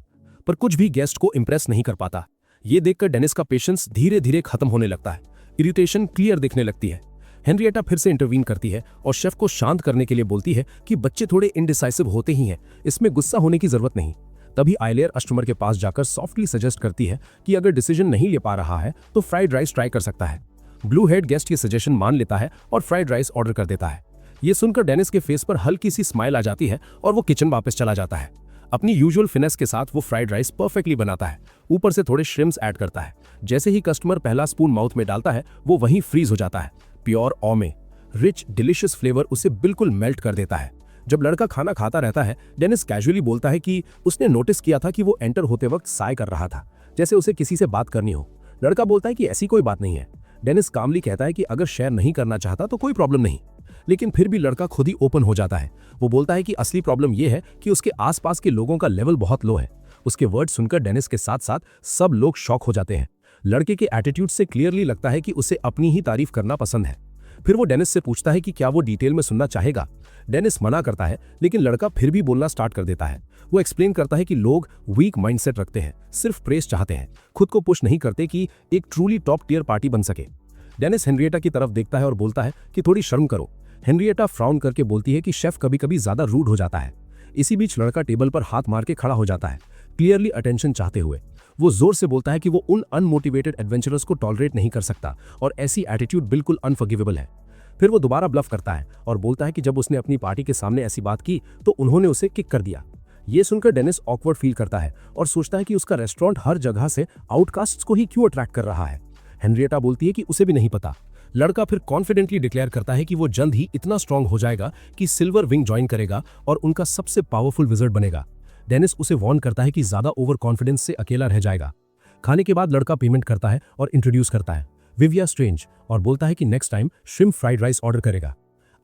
Speaker 3: पर कुछ भी गेस्ट को इंप्रेस नहीं कर पाता। ये देखकर डेनिस का पेशेंस धीरे धीरे खत्म होने लगता है। इरिटेशन क्लियर दिखने लगती है। हेनरिएटा फिर से इंटरवीन करती है और शेफ को शांत करने के लिए बोलती है कि बच्चे थोड़े इनडिसाइसिव होते ही हैं, इसमें गुस्सा होने की जरूरत नहीं। तभी आइलियर कस्टमर के पास जाकर सॉफ्टली सजेस्ट करती है कि अगर डिसीजन नहीं ले पा रहा है तो फ्राइड राइस ट्राई कर सकता है। ब्लू हेड गेस्ट ये सजेशन मान लेता है और फ्राइड राइस ऑर्डर कर देता है।
Speaker 1: ये सुनकर डेनिस के फेस पर हल्की सी स्माइल आ जाती है और वो किचन वापस चला जाता है। अपनी यूजुअल फिनेस के साथ वो फ्राइड राइस परफेक्टली बनाता है, ऊपर से थोड़े श्रिम्प्स ऐड करता है। जैसे ही कस्टमर पहला स्पून माउथ में डालता है वो वहीं फ्रीज हो जाता है। प्योर ऑ में रिच डिलिशियस फ्लेवर उसे बिल्कुल मेल्ट कर देता है। जब लड़का खाना खाता रहता है, डेनिस कैजुअली बोलता है कि उसने नोटिस किया था कि वो एंटर होते वक्त साय कर रहा था, जैसे उसे किसी से बात करनी हो। लड़का बोलता है कि ऐसी कोई बात नहीं है। डेनिस कामली कहता है कि अगर शेयर नहीं करना चाहता तो कोई प्रॉब्लम नहीं, लेकिन फिर भी लड़का खुद ही ओपन हो जाता है। वो बोलता है कि असली प्रॉब्लम यह है कि उसके आसपास के लोगों का लेवल बहुत लो है। उसके वर्ड सुनकर डेनिस के साथ साथ सब लोग शॉक हो जाते हैं। लड़के के एटीट्यूड से क्लियरली लगता है कि उसे अपनी ही तारीफ करना पसंद है। फिर वो डेनिस से पूछता है कि क्या वो डिटेल में सुनना चाहेगा। डेनिस मना करता है, लेकिन लड़का फिर भी बोलना स्टार्ट कर देता है। वो एक्सप्लेन करता है कि लोग वीक माइंडसेट रखते हैं, सिर्फ प्रेस चाहते हैं, खुद को पुश नहीं करते कि एक ट्रूली टॉप टियर पार्टी बन सके। डेनिस हेनरिएटा की तरफ देखता है और बोलता है कि थोड़ी शर्म करो। हेनरिएटा फ्राउन करके बोलती है कि शेफ कभी कभी ज्यादा रूड हो जाता है। इसी बीच लड़का टेबल पर हाथ मार के खड़ा हो जाता है, क्लियरली अटेंशन चाहते हुए। वो जोर से बोलता है कि वो उन अनमोटिवेटेड एडवेंचरर्स को टॉलरेट नहीं कर सकता और ऐसी एटीट्यूड बिल्कुल अनफॉरगिवेबल है। फिर वो दोबारा ब्लफ करता है और बोलता है कि जब उसने अपनी पार्टी के सामने ऐसी बात की तो उन्होंने उसे किक कर दिया। ये सुनकर डेनिस ऑकवर्ड फील करता है और सोचता है कि उसका रेस्टोरेंट हर जगह से आउटकास्ट्स को ही क्यों अट्रैक्ट कर रहा है। हेनरिएटा बोलती है कि उसे भी नहीं पता। लड़का फिर कॉन्फिडेंटली डिक्लेयर करता है कि वो जल्द ही इतना स्ट्रांग हो जाएगा कि सिल्वर विंग ज्वाइन करेगा और उनका सबसे पावरफुल विजर्ड बनेगा। डेनिस उसे वार्न करता है कि ज्यादा ओवर कॉन्फिडेंस से अकेला रह जाएगा। खाने के बाद लड़का पेमेंट करता है और इंट्रोड्यूस करता है विविया स्ट्रेंज और बोलता है कि next time shrimp fried rice order करेगा।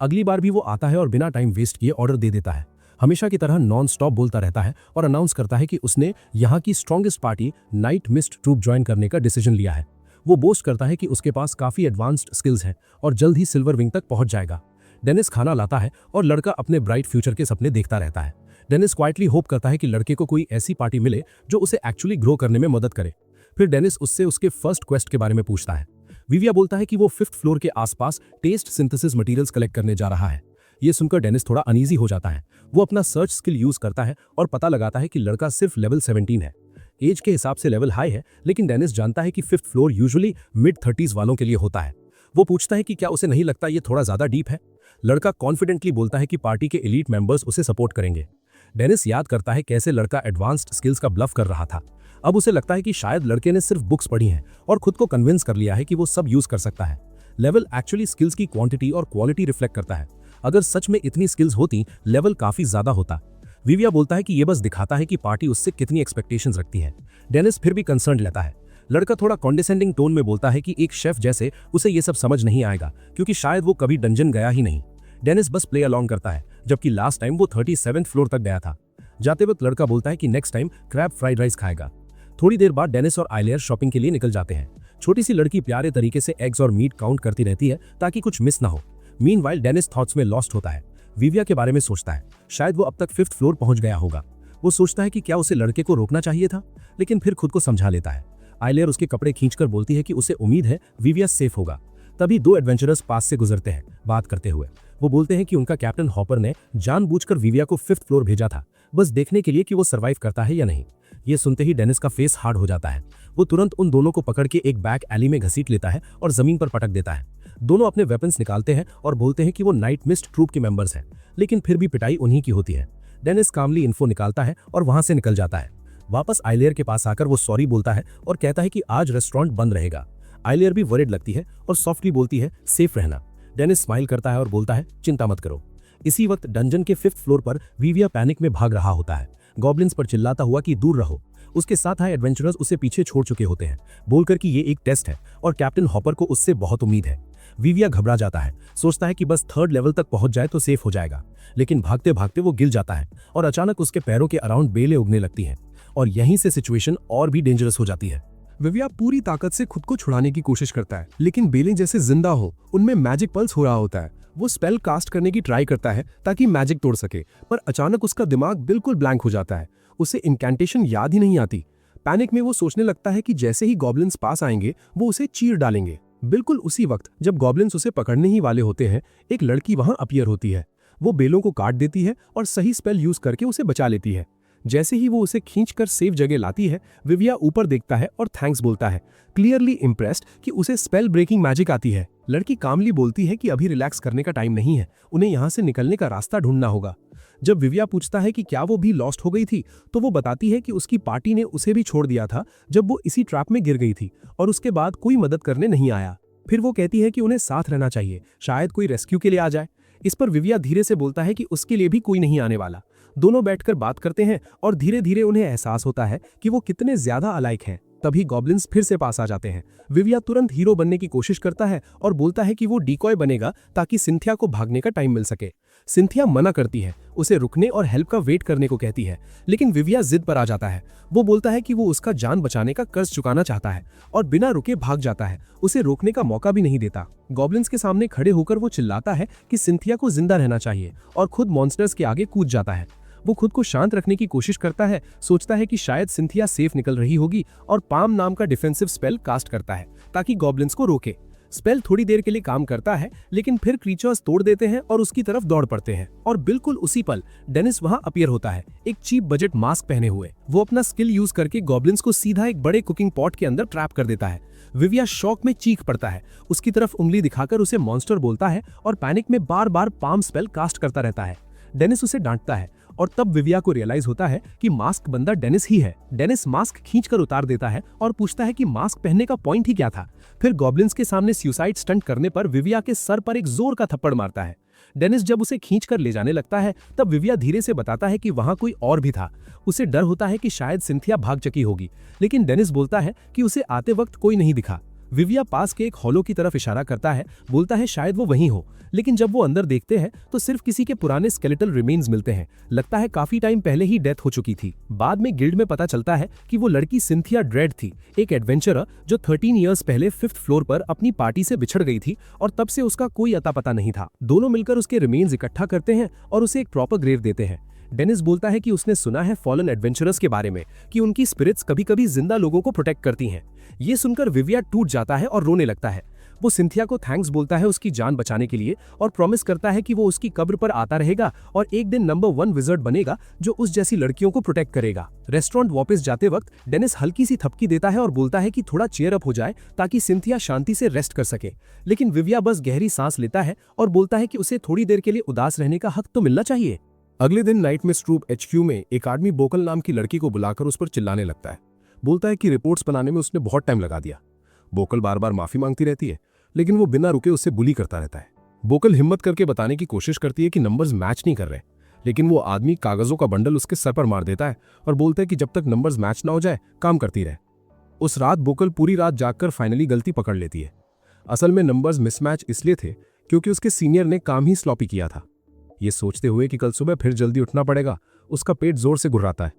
Speaker 1: अगली बार भी वो आता है और बिना टाइम वेस्ट किए ऑर्डर दे देता है। हमेशा की तरह नॉन स्टॉप बोलता रहता है और अनाउंस करता है कि उसने यहाँ की strongest party night mist troop join करने का डिसीजन लिया है। वो बोस्ट करता है कि उसके पास काफी एडवांस्ड स्किल्स हैं और जल्द ही सिल्वर विंग तक पहुंच जाएगा। डेनिस खाना लाता है और लड़का अपने ब्राइट फ्यूचर के सपने देखता रहता है। डेनिस क्वाइटली होप करता है कि लड़के को कोई ऐसी पार्टी मिले जो उसे एक्चुअली ग्रो करने में मदद करे। फिर डेनिस उससे उसके फर्स्ट क्वेस्ट के बारे में पूछता है। विविया बोलता है कि वो 5th फ्लोर के आसपास टेस्ट सिंथेसिस मटेरियल्स कलेक्ट करने जा रहा है। ये सुनकर डेनिस थोड़ा अनईजी हो जाता है। वो अपना सर्च स्किल यूज करता है और पता लगाता है कि लड़का सिर्फ लेवल 17 है। एज के हिसाब से लेवल हाई है, लेकिन डेनिस जानता है कि 5th floor usually mid 30s वालों के लिए होता है। वो पूछता है कि क्या उसे नहीं लगता ये थोड़ा ज्यादा डीप है। लड़का कॉन्फिडेंटली बोलता है कि पार्टी के एलीट मेंबर्स उसे सपोर्ट करेंगे। डेनिस याद करता है कैसे लड़का एडवांस्ड स्किल्स का ब्लफ कर रहा था। अब उसे लगता है कि शायद लड़के ने सिर्फ बुक्स पढ़ी हैं और खुद को कन्विंस कर लिया है कि वो सब यूज कर सकता है। लेवल एक्चुअली स्किल्स की क्वांटिटी और क्वालिटी रिफ्लेक्ट करता है। अगर सच में इतनी स्किल्स होती, लेवल काफी ज्यादा होता। विविया बोलता है कि ये बस दिखाता है कि पार्टी उससे कितनी एक्सपेक्टेशंस रखती है। डेनिस फिर भी कंसर्न लेता है। लड़का थोड़ा कॉन्डिसेंडिंग टोन में बोलता है कि एक शेफ जैसे उसे ये सब समझ नहीं आएगा, क्योंकि शायद वो कभी डंजन गया ही नहीं। डेनिस बस प्ले अलोंग करता है, जबकि लास्ट टाइम वो 37th फ्लोर तक गया था। जाते वक्त लड़का बोलता है कि next time crab fried rice खाएगा। थोड़ी देर बाद डेनिस और आइलेयर शॉपिंग के लिए निकल जाते हैं। छोटी सी लड़की प्यारे तरीके से एग्स और मीट काउंट करती रहती है ताकि कुछ मिस ना हो। मीनवाइल डेनिस थॉट्स में लॉस्ट होता है। विविया के बारे में सोचता है, शायद वो अब तक 5th फ्लोर पहुंच गया होगा। वो सोचता है कि क्या उसे लड़के को रोकना चाहिए था, लेकिन फिर खुद को समझा लेता है। आइलेयर उसके कपड़े खींचकर बोलती है कि उसे उम्मीद है विविया सेफ होगा। तभी 2 एडवेंचरर्स पास से गुजरते हैं, बात करते हुए। वो बोलते हैं कि उनका कैप्टन हॉपर ने जानबूझकर विविया को 5th फ्लोर भेजा था, बस देखने के लिए कि वो सर्वाइव करता है या नहीं। ये सुनते ही डेनिस का फेस हार्ड हो जाता है। वो तुरंत उन दोनों को पकड़ के एक बैक एली में घसीट लेता है और जमीन पर पटक देता है। दोनों अपने वेपन्स निकालते हैं और बोलते हैं कि वो नाइट मिस्ट ट्रूप के मेंबर्स हैं, लेकिन फिर भी पिटाई उन्हीं की होती है। डेनिस कामली इन्फो निकालता है और वहां से निकल जाता है। वापस आइलेयर के पास आकर वो सॉरी बोलता है और कहता है कि आज रेस्टोरेंट बंद रहेगा। आइलेयर भी वरिड लगती है और सॉफ्टली बोलती है सेफ रहना। डेनिस स्माइल करता है और बोलता है चिंता मत करो। इसी वक्त डंजन के 5th फ्लोर पर विविया पैनिक में भाग रहा होता है, गॉब्लिन्स पर चिल्लाता हुआ कि दूर रहो। उसके साथ आए एडवेंचरर्स उसे पीछे छोड़ चुके होते हैं, बोलकर कि ये एक टेस्ट है और कैप्टन हॉपर को उससे बहुत उम्मीद है। विविया घबरा जाता है, सोचता है कि बस 3rd लेवल तक पहुंच जाए तो सेफ हो जाएगा, लेकिन भागते भागते वो गिर जाता है और अचानक उसके पैरों के अराउंड बेलें उगने लगती हैं और यहीं से सिचुएशन और भी डेंजरस हो जाती है।
Speaker 3: विविया पूरी ताकत से खुद को छुड़ाने की कोशिश करता है, लेकिन बेलें जैसे जिंदा हो, उनमें मैजिक पल्स हो रहा होता है। वो स्पेल कास्ट करने की ट्राई करता है ताकि मैजिक तोड़ सके, पर अचानक उसका दिमाग बिल्कुल ब्लैंक हो जाता है। उसे इनकैंटेशन याद ही नहीं आती। पैनिक में वो सोचने लगता है कि जैसे ही गॉब्लिन्स पास आएंगे वो उसे चीर डालेंगे। बिल्कुल उसी वक्त जब गॉब्लिन्स उसे पकड़ने ही वाले होते हैं, एक लड़की वहां अपीयर होती है। वो बेलों को काट देती है और सही स्पेल यूज करके उसे बचा लेती है।
Speaker 2: जैसे ही वो उसे खींचकर सेफ जगह लाती है, विविया ऊपर देखता है और थैंक्स बोलता है, क्लियरली इम्प्रेस्ड कि उसे स्पेल ब्रेकिंग मैजिक आती है। लड़की कामली बोलती है कि अभी रिलैक्स करने का टाइम नहीं है, उन्हें यहाँ से निकलने का रास्ता ढूंढना होगा। जब विविया पूछता है कि क्या वो भी लॉस्ट हो गई थी, तो वो बताती है कि उसकी पार्टी ने उसे भी छोड़ दिया था जब वो इसी ट्रैप में गिर गई थी और उसके बाद कोई मदद करने नहीं आया। फिर वो कहती है कि उन्हें साथ रहना चाहिए, शायद कोई रेस्क्यू के लिए आ जाए। इस पर विविया धीरे से बोलता है कि उसके लिए भी कोई नहीं आने वाला। दोनों बैठकर बात करते हैं और धीरे धीरे उन्हें एहसास होता है कि वो कितने ज्यादा अलाइक हैं। तभी गॉब्लिन्स फिर से पास आ जाते हैं। विविया तुरंत हीरो बनने की कोशिश करता है और बोलता है कि वो डिकॉय बनेगा ताकि सिंथिया को भागने का टाइम मिल सके। सिंथिया मना करती है, उसे रुकने और हेल्प का वेट करने को कहती है, लेकिन विविया जिद पर आ जाता है। वो बोलता है कि वो उसका जान बचाने का कर्ज चुकाना चाहता है और बिना रुके भाग जाता है, उसे रोकने का मौका भी नहीं देता। गॉब्लिन्स के सामने खड़े होकर वो चिल्लाता है कि सिंथिया को जिंदा रहना चाहिए और खुद मॉन्स्टर्स के आगे कूद जाता है। वो खुद को शांत रखने की कोशिश करता है, सोचता है कि शायद सिंथिया सेफ निकल रही होगी और पाम नाम का डिफेंसिव स्पेल कास्ट करता है ताकि गॉब्लिन्स को रोके। स्पेल थोड़ी देर के लिए काम करता है, लेकिन फिर क्रीचर्स तोड़ देते हैं और उसकी तरफ दौड़ पड़ते हैं। और बिल्कुल उसी पल डेनिस वहां अपीयर होता है, एक चीप बजट मास्क पहने हुए। वो अपना स्किल यूज करके गॉब्लिन्स को सीधा एक बड़े कुकिंग पॉट के अंदर ट्रैप कर देता है। विविया शॉक में चीख पड़ता है, उसकी तरफ उंगली दिखाकर उसे मॉन्स्टर बोलता है और पैनिक में बार बार पाम स्पेल कास्ट करता रहता है। डेनिस उसे डांटता है और तब विविया को रियलाइज होता है कि मास्क बंदा डेनिस ही है। डेनिस मास्क खींचकर उतार देता है और पूछता है कि मास्क पहनने का पॉइंट ही क्या था। फिर गॉब्लिन्स के सामने सुसाइड स्टंट करने पर विविया के सर पर एक जोर का थप्पड़ मारता है। डेनिस जब उसे खींचकर ले जाने लगता है, तब विविया धीरे से बताता है कि वहां कोई और भी था। उसे डर होता है कि शायद सिंथिया भाग चुकी होगी, लेकिन डेनिस बोलता है कि उसे आते वक्त कोई नहीं दिखा। विविया पास के एक हॉलो की तरफ इशारा करता है, बोलता है शायद वो वहीं हो, लेकिन जब वो अंदर देखते हैं तो सिर्फ किसी के पुराने स्केलेटल रिमेन्स मिलते हैं। लगता है काफी टाइम पहले ही डेथ हो चुकी थी। बाद में गिल्ड में पता चलता है कि वो लड़की सिंथिया ड्रेड थी, एक एडवेंचरर जो 13 इयर्स पहले 5th फ्लोर पर अपनी पार्टी से बिछड़ गई थी और तब से उसका कोई अता पता नहीं था। दोनों मिलकर उसके रिमेन्स इकट्ठा करते हैं और उसे एक प्रॉपर ग्रेव देते हैं। डेनिस बोलता है कि उसने सुना है फॉलन एडवेंचरर्स के बारे में कि उनकी स्पिरिट्स कभी-कभी जिंदा लोगों को प्रोटेक्ट करती हैं। ये सुनकर विविया टूट जाता है और रोने लगता है। वो सिंथिया को थैंक्स बोलता है उसकी जान बचाने के लिए और प्रॉमिस करता है कि वो उसकी कब्र पर आता रहेगा और एक दिन नंबर 1 विजर्ड बनेगा जो उस जैसी लड़कियों को प्रोटेक्ट करेगा। रेस्टोरेंट वापस जाते वक्त डेनिस हल्की सी थपकी देता है और बोलता है कि थोड़ा चेयर अप हो जाए ताकि सिंथिया शांति से रेस्ट कर सके, लेकिन विविया बस गहरी सांस लेता है और बोलता है कि उसे थोड़ी देर के लिए उदास रहने का हक तो मिलना चाहिए।
Speaker 3: अगले दिन नाइट में स्ट्रूप HQ में एक आदमी बोकल नाम की लड़की को बुलाकर उस पर चिल्लाने लगता है। बोलता है कि रिपोर्ट्स बनाने में उसने बहुत टाइम लगा दिया। बोकल बार बार माफी मांगती रहती है, लेकिन वो बिना रुके उससे बुली करता रहता है। बोकल हिम्मत करके बताने की कोशिश करती है कि नंबर्स मैच नहीं कर रहे, लेकिन वो आदमी कागजों का बंडल उसके सर पर मार देता है और बोलता है कि जब तक नंबर्स मैच ना हो जाए काम करती रहे। उस रात बोकल पूरी रात जागकर फाइनली गलती पकड़ लेती है। असल में नंबर्स मिसमैच इसलिए थे क्योंकि उसके सीनियर ने काम ही स्लॉपी किया था। ये सोचते हुए कि कल सुबह फिर जल्दी उठना पड़ेगा, उसका पेट जोर से गुर्राता है।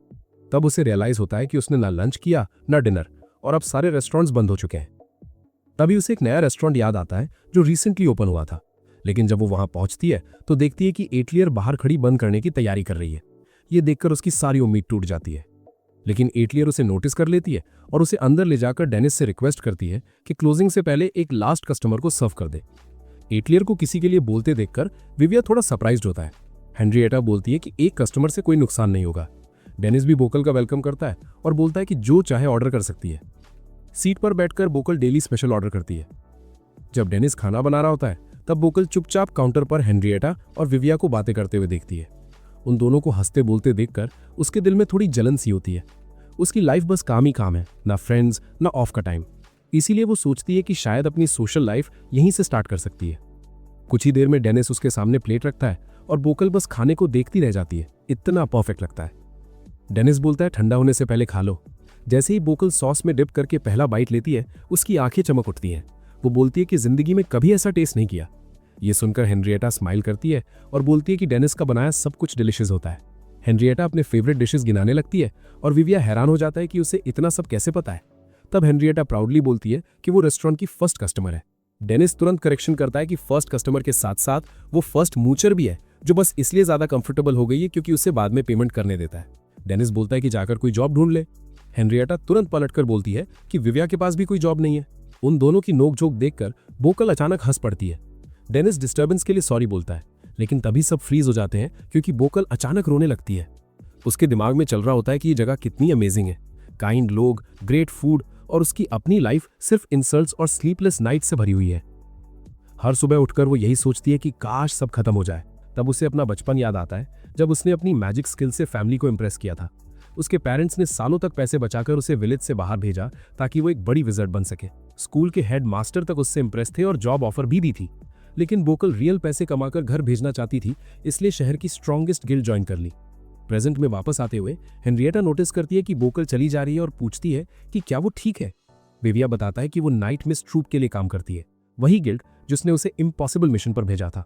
Speaker 3: तब उसे रियलाइज होता है कि उसने ना लंच किया ना डिनर और अब सारे रेस्टोरेंट्स बंद हो चुके हैं। तभी उसे एक नया रेस्टोरेंट याद आता है जो रिसेंटली ओपन हुआ था, लेकिन जब वो वहां पहुंचती है तो देखती है कि एटलियर बाहर खड़ी बंद करने की तैयारी कर रही है। ये देखकर उसकी सारी उम्मीद टूट जाती है, लेकिन एटलियर उसे नोटिस कर लेती है और उसे अंदर ले जाकर डेनिस से रिक्वेस्ट करती है कि क्लोजिंग से पहले एक लास्ट कस्टमर को सर्व कर दे। एटलियर को किसी के लिए बोलते देखकर विविया थोड़ा सरप्राइज्ड होता है। हेनरिएटा बोलती है कि एक कस्टमर से कोई नुकसान नहीं होगा। डेनिस भी बोकल का वेलकम करता है और बोलता है कि जो चाहे ऑर्डर कर सकती है। सीट पर बैठकर बोकल डेली स्पेशल ऑर्डर करती है। जब डेनिस खाना बना रहा होता है तब बोकल चुपचाप काउंटर पर हेनरिएटा और विविया को बातें करते हुए देखती है। उन दोनों को हंसते बोलते देखकर उसके दिल में थोड़ी जलन सी होती है। उसकी लाइफ बस काम ही काम है, ना फ्रेंड्स ना ऑफ का टाइम। इसीलिए वो सोचती है कि शायद अपनी सोशल लाइफ यहीं से स्टार्ट कर सकती है। कुछ ही देर में डेनिस उसके सामने प्लेट रखता है और बोकल बस खाने को देखती रह जाती है। इतना परफेक्ट लगता है। डेनिस बोलता है ठंडा होने से पहले खा लो। जैसे ही बोकल सॉस में डिप करके पहला बाइट लेती है उसकी आंखें चमक उठती हैं। वो बोलती है कि जिंदगी में कभी ऐसा टेस्ट नहीं किया। ये सुनकर हेनरिएटा स्माइल करती है और बोलती है कि डेनिस का बनाया सब कुछ डिलिशियस होता है। हेनरिएटा अपने फेवरेट डिशेस गिनाने लगती है और विविया हैरान हो जाता है कि उसे इतना सब कैसे पता है। तब हेनरिएटा प्राउडली बोलती है कि वो रेस्टोरेंट की फर्स्ट कस्टमर है। डेनिस तुरंत करेक्शन करता है कि फर्स्ट कस्टमर के साथ साथ वो फर्स्ट मूचर भी है, जो बस इसलिए ज्यादा कंफर्टेबल हो गई है क्योंकि उसे बाद में पेमेंट करने देता है। डेनिस बोलता है कि जाकर कोई जॉब ढूंढ ले। हेनरिएटा तुरंत पलटकर बोलती है कि विविया के पास भी कोई जॉब नहीं है। उन दोनों की नोकझोंक देखकर बोकल अचानक हंस पड़ती है। डेनिस डिस्टर्बेंस के लिए सॉरी बोलता है, लेकिन तभी सब फ्रीज हो जाते हैं क्योंकि बोकल अचानक रोने लगती है। उसके दिमाग में चल रहा होता है कि ये जगह कितनी अमेजिंग है, काइंड लोग, ग्रेट फूड, और उसकी अपनी लाइफ सिर्फ इंसल्ट्स और स्लीपलेस नाइट से भरी हुई है। हर सुबह उठकर वो यही सोचती है कि काश सब खत्म हो जाए। तब उसे अपना बचपन याद आता है, जब उसने अपनी मैजिक स्किल से फैमिली को इंप्रेस किया था। उसके पेरेंट्स ने सालों तक पैसे बचाकर उसे विलेज से बाहर भेजा ताकि वो एक बड़ी विज़र्ड बन सके। स्कूल के हेड मास्टर तक उससे इंप्रेस थे और जॉब ऑफर भी दी थी। लेकिन बोकल रियल पैसे कमाकर घर भेजना चाहती थी, इसलिए शहर की स्ट्रॉन्गेस्ट गिल्ड ज्वाइन कर ली। प्रेजेंट में वापस आते हुए हेनरिएटा नोटिस करती है कि बोकल चली जा रही है और पूछती है कि क्या वो ठीक है। विविया बताता है कि वो नाइट मिस्ट ट्रूप के लिए काम करती है, वही गिल्ड जिसने उसे इम्पॉसिबल मिशन पर भेजा था।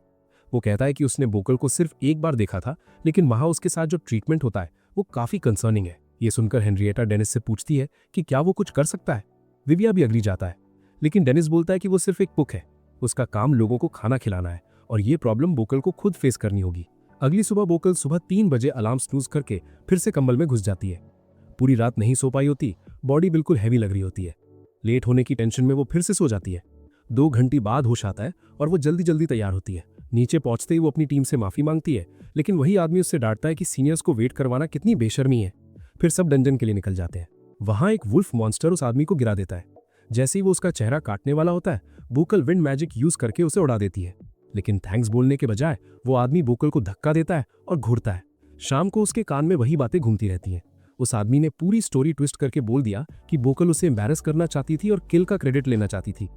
Speaker 3: वो कहता है कि उसने बोकल को सिर्फ एक बार देखा था, लेकिन वहां उसके साथ जो ट्रीटमेंट होता है वो काफी कंसर्निंग है। ये सुनकर हेनरिएटा डेनिस से पूछती है कि क्या वो कुछ कर सकता है। विविया भी अग्री जाता है, लेकिन डेनिस बोलता है कि वो सिर्फ एक कुक है, उसका काम लोगों को खाना खिलाना है और ये प्रॉब्लम बोकल को खुद फेस करनी होगी। अगली सुबह बोकल सुबह 3 बजे अलार्म स्नूज करके फिर से कंबल में घुस जाती है। पूरी रात नहीं सो पाई होती, बॉडी बिल्कुल हैवी लग रही होती है। लेट होने की टेंशन में वो फिर से सो जाती है। 2 घंटे बाद होश आता है और वो जल्दी जल्दी तैयार होती है। नीचे पहुंचते ही वो अपनी टीम से माफी मांगती है, लेकिन वही आदमी उससे डांटता है कि सीनियर्स को वेट करवाना कितनी बेशर्मी है। फिर सब डंजन के लिए निकल जाते हैं। वहां एक वुल्फ मॉन्स्टर उस आदमी को गिरा देता है। जैसे ही वो उसका चेहरा काटने वाला होता है, बोकल विंड मैजिक यूज करके उसे उड़ा देती है। लेकिन थैंक्स बोलने के बजाय वो आदमी बोकल को धक्का देता है और घूरता है। शाम को उसके कान में वही बातें घूमती रहती हैं। उस आदमी ने पूरी स्टोरी ट्विस्ट करके बोल दिया कि बोकल उसे एम्बैरस करना चाहती थी और किल का क्रेडिट लेना चाहती थी।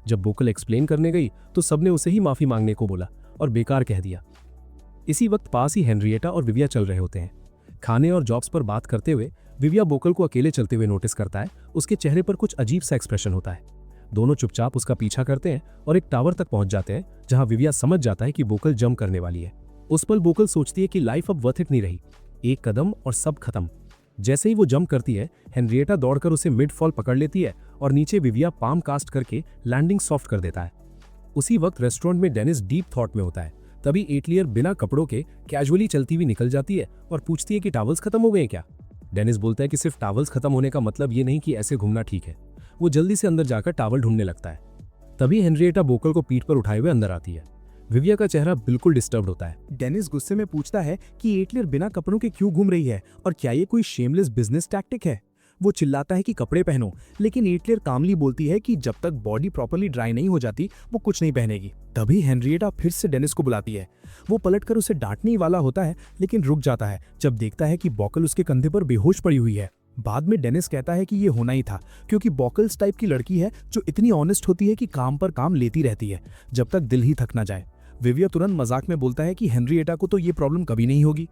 Speaker 3: जब बोकल एक्सप्लेन करने गई तो सबने उसे ही माफी मांगने को बोला और बेकार कह दिया। इसी वक्त पास ही हेनरिएटा और विविया चल रहे होते हैं। खाने और जॉब्स पर बात करते हुए विविया बोकल को अकेले चलते हुए नोटिस करता है। उसके चेहरे पर कुछ अजीब सा एक्सप्रेशन होता है। दोनों चुपचाप उसका पीछा करते हैं और एक टावर तक पहुंच जाते हैं, जहां विविया समझ जाता है कि बोकल जंप करने वाली है। उस पल बोकल सोचती है कि लाइफ अब वर्थ इट नहीं रही, एक कदम और सब खत्म। जैसे ही वो जंप करती है, हेनरिएटा दौड़कर उसे मिड फॉल पकड़ लेती है और नीचे विविया पाम कास्ट करके लैंडिंग सॉफ्ट कर देता है। उसी वक्त रेस्टोरेंट में डेनिस डीप थॉट में होता है। तभी एटलियर बिना कपड़ों के कैजुअली चलती हुई निकल जाती है और पूछती है कि टॉवल्स खत्म हो गए क्या। डेनिस बोलता है कि सिर्फ टॉवल्स खत्म होने का मतलब ये नहीं कि ऐसे घूमना ठीक है। वो जल्दी से अंदर जाकर टॉवल ढूंढने लगता है। तभी हेनरिएटा बोकल को पीठ पर उठाए हुए अंदर आती है। विविया का चेहरा बिल्कुल डिस्टर्ब्ड होता है।
Speaker 4: डेनिस गुस्से में पूछता है कि एटलियर बिना कपड़ों के क्यों घूम रही है और क्या ये कोई शेमलेस बिजनेस टैक्टिक है। वो चिल्लाता है कि कपड़े पहनो, लेकिन एटलियर कामली बोलती है कि जब तक बॉडी प्रॉपर्ली ड्राई नहीं हो जाती वो कुछ नहीं पहनेगी। तभी हेनरिएटा फिर से डेनिस को बुलाती है। वो पलटकर उसे डांटने ही वाला होता है, लेकिन रुक जाता है जब देखता है कि बोकल उसके कंधे पर बेहोश पड़ी हुई है। बाद में डेनिस कहता है कि ये होना ही था, क्योंकि बोकल्स टाइप की लड़की है जो इतनी ऑनेस्ट होती है कि काम पर काम लेती रहती है जब तक दिल ही थक ना जाए। विविया तुरंत मजाक में बोलता है कि हेनरिएटा को तो ये प्रॉब्लम कभी नहीं होगी।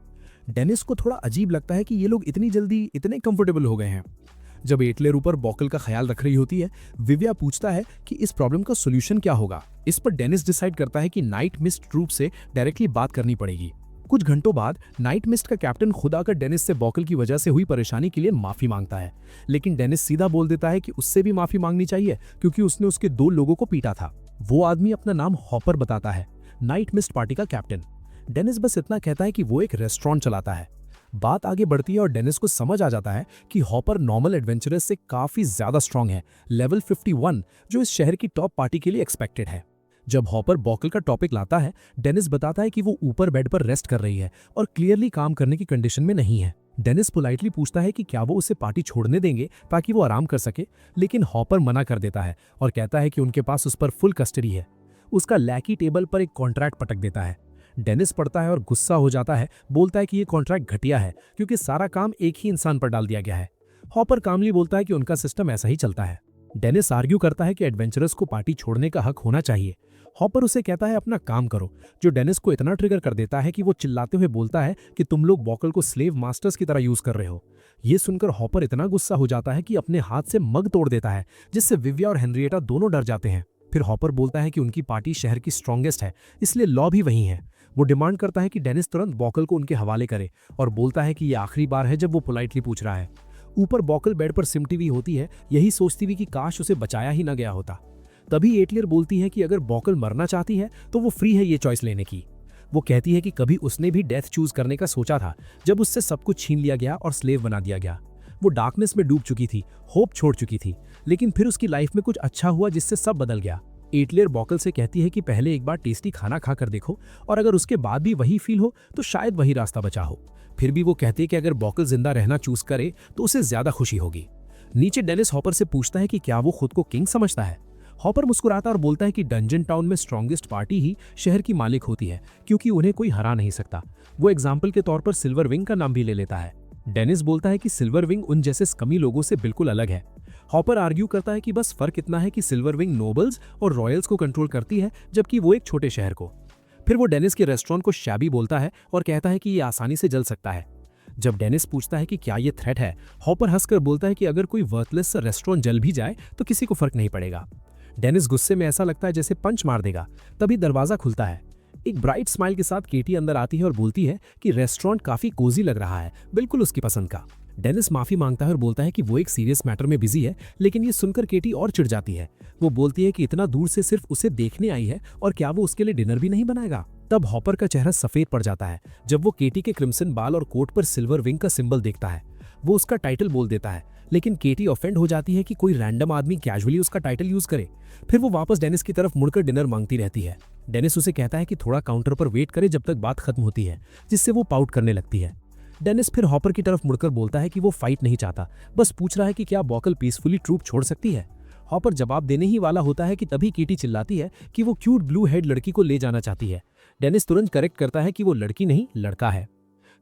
Speaker 4: डेनिस को थोड़ा अजीब लगता है कि ये लोग इतनी जल्दी इतने कंफर्टेबल हो गए हैं। जब एटलियर ऊपर बोकल का ख्याल रख रही होती है, विविया पूछता है कि इस प्रॉब्लम का सोल्यूशन क्या होगा। इस पर डेनिस डिसाइड करता है कि नाइट मिस्ट ट्रूप से डायरेक्टली बात करनी पड़ेगी। कुछ घंटों बाद नाइट मिस्ट का कैप्टन खुद आकर डेनिस से बोकल की वजह से हुई परेशानी के लिए माफी मांगता है, लेकिन डेनिस सीधा बोल देता है कि उससे भी माफी मांगनी चाहिए क्योंकि उसने उसके 2 लोगों को पीटा था। वो आदमी अपना नाम हॉपर बताता है, नाइट मिस्ट पार्टी का कैप्टन। डेनिस बस इतना कहता है कि वो एक रेस्टोरेंट चलाता है। बात आगे बढ़ती है और डेनिस को समझ आ जाता है कि हॉपर नॉर्मल एडवेंचरर्स से काफी ज्यादा स्ट्रांग है, लेवल 51, जो इस शहर की टॉप पार्टी के लिए एक्सपेक्टेड है। जब हॉपर बोकल का टॉपिक लाता है, डेनिस बताता है कि वो ऊपर बेड पर रेस्ट कर रही है और क्लियरली काम करने की कंडीशन में नहीं है। डेनिस पोलाइटली पूछता है कि क्या वो उसे पार्टी छोड़ने देंगे ताकि वो आराम कर सके, लेकिन हॉपर मना कर देता है और कहता है कि उनके पास उस पर फुल कस्टडी है। उसका लैकी टेबल पर एक कॉन्ट्रैक्ट पटक देता है। डेनिस पढ़ता है और गुस्सा हो जाता है, बोलता है कि ये कॉन्ट्रैक्ट घटिया है क्योंकि सारा काम एक ही इंसान पर डाल दिया गया है। हॉपर कामली बोलता है कि उनका सिस्टम ऐसा ही चलता है। डेनिस आर्ग्यू करता है कि एडवेंचरर्स को पार्टी छोड़ने का हक होना चाहिए। हॉपर उसे कहता है अपना काम करो, जो डेनिस को इतना ट्रिगर कर देता है कि वो चिल्लाते हुए बोलता है कि तुम लोग बोकल को स्लेव मास्टर्स की तरह यूज कर रहे हो। ये सुनकर हॉपर इतना गुस्सा हो जाता है कि अपने हाथ से मग तोड़ देता है, जिससे विविया और हेनरिएटा दोनों डर जाते हैं। फिर हॉपर बोलता है कि उनकी पार्टी शहर की स्ट्रॉन्गेस्ट है, इसलिए लॉ भी वही है। वो डिमांड करता है कि डेनिस तुरंत बोकल को उनके हवाले करे और बोलता है कि ये आखिरी बार है जब वो पोलाइटली पूछ रहा है। ऊपर बोकल बेड पर सिमटी हुई होती है, यही सोचती हुई कि काश उसे बचाया ही न गया होता। तभी एटलियर बोलती है कि अगर बोकल मरना चाहती है तो वो फ्री है ये चॉइस लेने की। वो कहती है कि कभी उसने भी डेथ चूज करने का सोचा था, जब उससे सब कुछ छीन लिया गया और स्लेव बना दिया गया। वो डार्कनेस में डूब चुकी थी, होप छोड़ चुकी थी, लेकिन फिर उसकी लाइफ में कुछ अच्छा हुआ जिससे सब बदल गया। एटलियर बोकल से कहती है कि पहले एक बार टेस्टी खाना खाकर देखो और अगर उसके बाद भी वही फील हो तो शायद वही रास्ता बचा हो।
Speaker 2: फिर भी वो कहती है कि अगर बॉकल जिंदा रहना चूज करे तो उसे ज्यादा खुशी होगी। नीचे डेनिस हॉपर से पूछता है कि क्या वो खुद को किंग समझता है। हॉपर मुस्कुराता और बोलता है कि डंजन टाउन में स्ट्रॉन्गेस्ट पार्टी ही शहर की मालिक होती है, क्योंकि उन्हें कोई हरा नहीं सकता। वो एग्जाम्पल के तौर पर सिल्वर विंग का नाम भी ले लेता है। डेनिस बोलता है कि सिल्वर विंग उन जैसे स्कमी लोगों से बिल्कुल अलग है। हॉपर आर्ग्यू करता है कि बस फर्क इतना है कि सिल्वर विंग नोबल्स और रॉयल्स को कंट्रोल करती है, जबकि वो एक छोटे शहर को। फिर वो डेनिस के रेस्टोरेंट को शैबी बोलता है और कहता है कि ये आसानी से जल सकता है। जब डेनिस पूछता है कि क्या ये थ्रेट है, हॉपर हंसकर बोलता है कि अगर कोई वर्थलेस सा रेस्टोरेंट जल भी जाए तो किसी को फर्क नहीं पड़ेगा। डेनिस गुस्से में ऐसा लगता है जैसे पंच मार देगा। तभी दरवाजा खुलता है। एक ब्राइट स्माइल के साथ केटी अंदर आती है और बोलती है कि रेस्टोरेंट काफी कोजी लग रहा है, बिल्कुल उसकी पसंद का। डेनिस माफी मांगता है और बोलता है कि वो एक सीरियस मैटर में बिजी है, लेकिन ये सुनकर केटी और चिढ़ जाती है। वो बोलती है कि इतना दूर से सिर्फ उसे देखने आई है और क्या वो उसके लिए डिनर भी नहीं बनाएगा। तब हॉपर का चेहरा सफेद पड़ जाता है जब वो केटी के क्रिम्सन बाल और कोट पर सिल्वर विंग का सिंबल देखता है। वो उसका टाइटल बोल देता है, लेकिन केटी ऑफेंड हो जाती है कि कोई रैंडम आदमी कैजुअली उसका टाइटल यूज करे। फिर वो वापस डेनिस की तरफ मुड़कर डिनर मांगती रहती है। डेनिस उसे कहता है कि थोड़ा काउंटर पर वेट करे जब तक बात खत्म होती है, जिससे वो पाउट करने लगती है। डेनिस फिर हॉपर की तरफ मुड़कर बोलता है कि वो फाइट नहीं चाहता, बस पूछ रहा है कि क्या बॉकल पीसफुली ट्रूप छोड़ सकती है। हॉपर जवाब देने ही वाला होता है कि तभी केटी चिल्लाती है कि वो क्यूट ब्लू हेड लड़की को ले जाना चाहती है। डेनिस तुरंत करेक्ट करता है कि वो लड़की नहीं, लड़का है।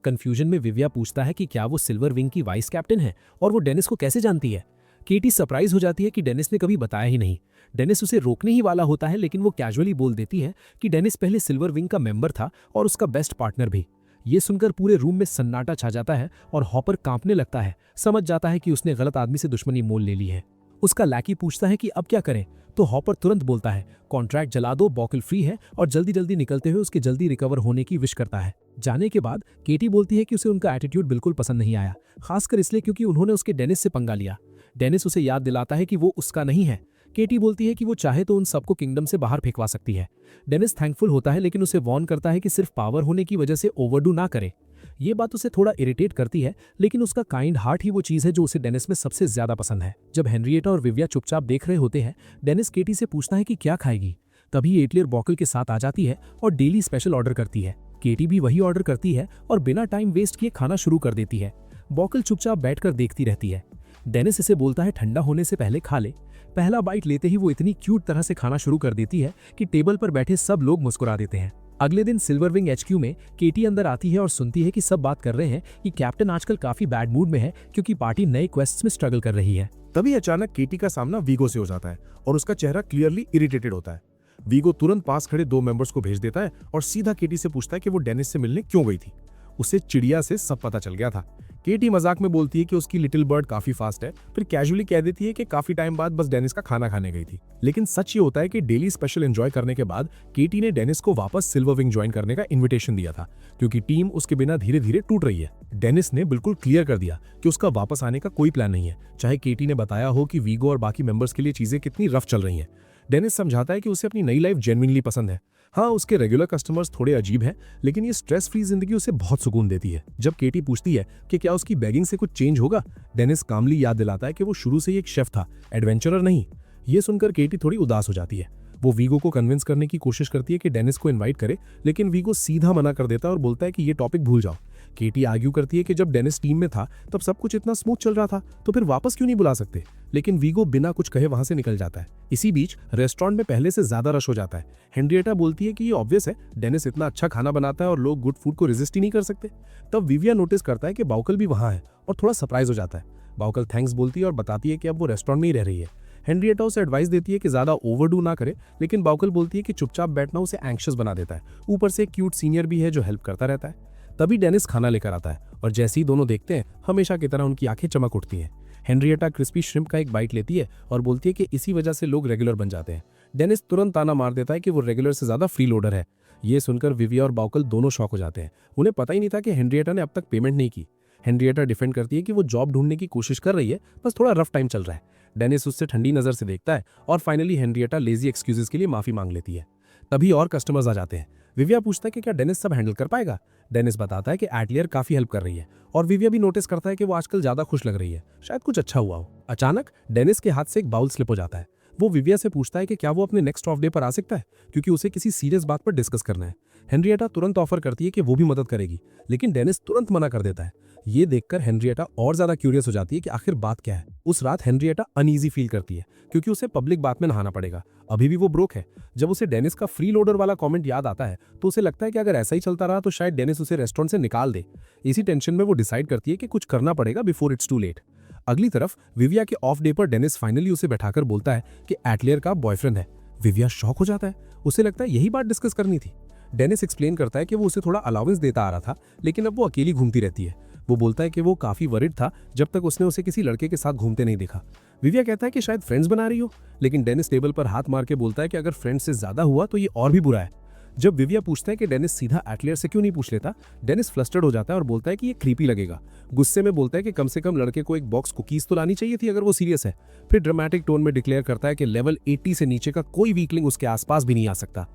Speaker 2: कंफ्यूजन में विविया पूछता है कि क्या वो सिल्वर विंग की वाइस कैप्टन है और वो डेनिस को कैसे जानती है। केटी सरप्राइज हो जाती है कि डेनिस ने कभी बताया ही नहीं। डेनिस उसे रोकने ही वाला होता है, लेकिन वो कैजुअली बोल देती है कि डेनिस पहले सिल्वर विंग का मेंबर था और उसका बेस्ट पार्टनर भी। ये सुनकर पूरे रूम में सन्नाटा छा जाता है और हॉपर कांपने लगता है। समझ जाता है कि उसने गलत आदमी से दुश्मनी मोल ले ली है। उसका लैकी पूछता है कि अब क्या करें, तो हॉपर तुरंत बोलता है कॉन्ट्रैक्ट जला दो, बॉकल फ्री है, और जल्दी जल्दी निकलते हुए उसके जल्दी रिकवर होने की विश करता है। जाने के बाद केटी बोलती है कि उसे उनका एटीट्यूड बिल्कुल पसंद नहीं आया, खासकर इसलिए क्योंकि उन्होंने उसके डेनिस से पंगा लिया। डेनिस उसे याद दिलाता है कि वो उसका नहीं है। केटी बोलती है कि वो चाहे तो उन सबको किंगडम से बाहर फेंकवा सकती है। डेनिस थैंकफुल होता है, लेकिन उसे वार्न करता है कि सिर्फ पावर होने की वजह से ओवरडू ना करे। ये बात उसे थोड़ा इरिटेट करती है, लेकिन उसका काइंड हार्ट ही वो चीज है जो उसे डेनिस में सबसे ज्यादा पसंद है। जब हेनरिएटा और विविया चुपचाप देख रहे होते हैं, डेनिस केटी से पूछता है कि क्या खाएगी। तभी एटलियर बॉकल के साथ आ जाती है और डेली स्पेशल ऑर्डर करती है। केटी भी वही ऑर्डर करती है और बिना टाइम वेस्ट किए खाना शुरू कर देती है। बॉकल चुपचाप बैठकर देखती रहती है। डेनिस इसे बोलता है ठंडा होने से पहले खा ले। पहला बाइट लेते ही वो इतनी क्यूट तरह से खाना शुरू कर देती है कि टेबल पर बैठे सब लोग मुस्कुरा देते हैं। अगले दिन सिल्वर विंग HQ में केटी अंदर आती है और सुनती है कि सब बात कर रहे हैं कि कैप्टन आजकल काफी बैड मूड में है क्योंकि पार्टी नए क्वेस्ट्स में स्ट्रगल कर रही है।
Speaker 3: तभी अचानक केटी का सामना वीगो से हो जाता है और उसका चेहरा क्लियरली इरिटेटेड होता है। वीगो तुरंत पास खड़े 2 मेंबर्स को भेज देता है और सीधा केटी से पूछता है कि वो डेनिस से मिलने क्यों गई थी। उसे चिड़िया से सब पता चल गया था। केटी मजाक में बोलती है कि उसकी लिटिल बर्ड काफी फास्ट है, फिर कैजुअली कह देती है कि काफी टाइम बाद बस डेनिस का खाना खाने गई थी। लेकिन सच ये होता है कि डेली स्पेशल एंजॉय करने के बाद केटी ने डेनिस को वापस सिल्वर विंग ज्वाइन करने का इन्विटेशन दिया था, क्योंकि टीम उसके बिना धीरे धीरे टूट रही है। डेनिस ने बिल्कुल क्लियर कर दिया कि उसका वापस आने का कोई प्लान नहीं है, चाहे केटी ने बताया हो कि वीगो और बाकी मेंबर्स के लिए चीजें कितनी रफ चल रही हैं। डेनिस समझाता है कि उसे अपनी नई लाइफ जेन्युइनली पसंद है। हाँ, उसके रेगुलर कस्टमर्स थोड़े अजीब हैं, लेकिन ये स्ट्रेस फ्री जिंदगी उसे बहुत सुकून देती है। जब केटी पूछती है कि क्या उसकी बैगिंग से कुछ चेंज होगा, डेनिस कामली याद दिलाता है कि वो शुरू से ही एक शेफ था, एडवेंचरर नहीं। ये सुनकर केटी थोड़ी उदास हो जाती है। वो वीगो को कन्विंस करने की कोशिश करती है कि डेनिस को इनवाइट करे, लेकिन वीगो सीधा मना कर देता है और बोलता है कि ये टॉपिक भूल जाओ। केटी आर्ग्यू करती है कि जब डेनिस टीम में था तब सब कुछ इतना स्मूथ चल रहा था, तो फिर वापस क्यों नहीं बुला सकते। लेकिन वीगो बिना कुछ कहे वहां से निकल जाता है। इसी बीच रेस्टोरेंट में पहले से ज्यादा रश हो जाता है। हेनरिएटा बोलती है कि ये ऑब्वियस है, डेनिस इतना अच्छा खाना बनाता है और लोग गुड फूड को रेजिस्ट ही नहीं कर सकते। तब विविया नोटिस करता है कि बाउकल भी वहां है और थोड़ा सरप्राइज हो जाता है। बाउकल थैंक्स बोलती है और बताती है कि अब वो रेस्टोरेंट में ही रह रही है। हेनरिएटा उसे एडवाइस देती है कि ज्यादा ओवरडू ना करे, लेकिन बाउकल बोलती है कि चुपचाप बैठना उसे एंग्शियस बना देता है। ऊपर से एक क्यूट सीनियर भी है जो हेल्प करता रहता है। तभी डेनिस खाना लेकर आता है और जैसे ही दोनों देखते हैं, हमेशा की तरह उनकी आंखें चमक उठती हैं। हेनरिएटा क्रिस्पी श्रिम्प का एक बाइट लेती है और बोलती है कि इसी वजह से लोग रेगुलर बन जाते हैं। डेनिस तुरंत ताना मार देता है कि वो रेगुलर से ज्यादा फ्री लोडर है। ये सुनकर विविया और बाउकल दोनों शॉक हो जाते हैं। उन्हें पता ही नहीं था कि हेनरिएटा ने अब तक पेमेंट नहीं की। हेनरिएटा डिफेंड करती है कि वो जॉब ढूंढने की कोशिश कर रही है, बस थोड़ा रफ टाइम चल रहा है। डेनिस उससे ठंडी नजर से देखता है और फाइनली हेनरिएटा लेजी एक्सक्यूजेस के लिए माफी मांग लेती है। तभी और कस्टमर्स आ जाते हैं। विविया पूछता है कि क्या डेनिस सब हैंडल कर पाएगा। डेनिस बताता है कि एटलियर काफी हेल्प कर रही है और विविया भी नोटिस करता है कि वो आजकल ज्यादा खुश लग रही है, शायद कुछ अच्छा हुआ हो। अचानक डेनिस के हाथ से एक बाउल स्लिप हो जाता है।
Speaker 2: वो विविया से पूछता है कि क्या वो अपने नेक्स्ट ऑफ डे पर आ सकता है, क्योंकि उसे किसी सीरियस बात पर डिस्कस करना है। हेनरिएटा तुरंत ऑफर करती है कि वो भी मदद करेगी, लेकिन डेनिस तुरंत मना कर देता है। ये देखकर हेनरिएटा और ज्यादा क्यूरियस हो जाती है कि आखिर बात क्या है। उस रात हेनरिएटा अनईजी फील करती है, क्योंकि उसे पब्लिक बात में नहाना पड़ेगा। अभी भी वो ब्रोक है। जब उसे डेनिस का फ्री लोडर वाला कमेंट याद आता है तो उसे लगता है कि अगर ऐसा ही चलता रहा तो शायद डेनिस उसे रेस्टोरेंट से निकाल दे। इसी टेंशन में वो डिसाइड करती है कि कुछ करना पड़ेगा बिफोर इट्स टू लेट। अगली तरफ विविया के ऑफ डे पर डेनिस फाइनली उसे बैठाकर बोलता है कि एटलियर का बॉयफ्रेंड है। विविया शॉक हो जाता है, उसे लगता है यही बात डिस्कस करनी थी। डेनिस एक्सप्लेन करता है कि वो उसे थोड़ा अलाउंस देता आ रहा था, लेकिन अब वो अकेली घूमती रहती है। वो बोलता है कि वो काफी वरिड था जब तक उसने उसे किसी लड़के के साथ घूमते नहीं देखा। विविया कहता है कि शायद फ्रेंड्स बना रही हो, लेकिन डेनिस टेबल पर हाथ मार के बोलता है कि अगर फ्रेंड्स से ज्यादा हुआ तो ये और भी बुरा है। जब विविया पूछता है कि डेनिस सीधा एटलियर से क्यों नहीं पूछ लेता, डेनिस फ्लस्टर्ड हो जाता है और बोलता है कि ये क्रीपी लगेगा। गुस्से में बोलता है कि कम से कम लड़के को एक बॉक्स कुकीज तो लानी चाहिए थी अगर वो सीरियस है। फिर ड्रामेटिक टोन में डिक्लेयर करता है कि लेवल 80 से नीचे का कोई वीकलिंग उसके आसपास भी नहीं आ सकता।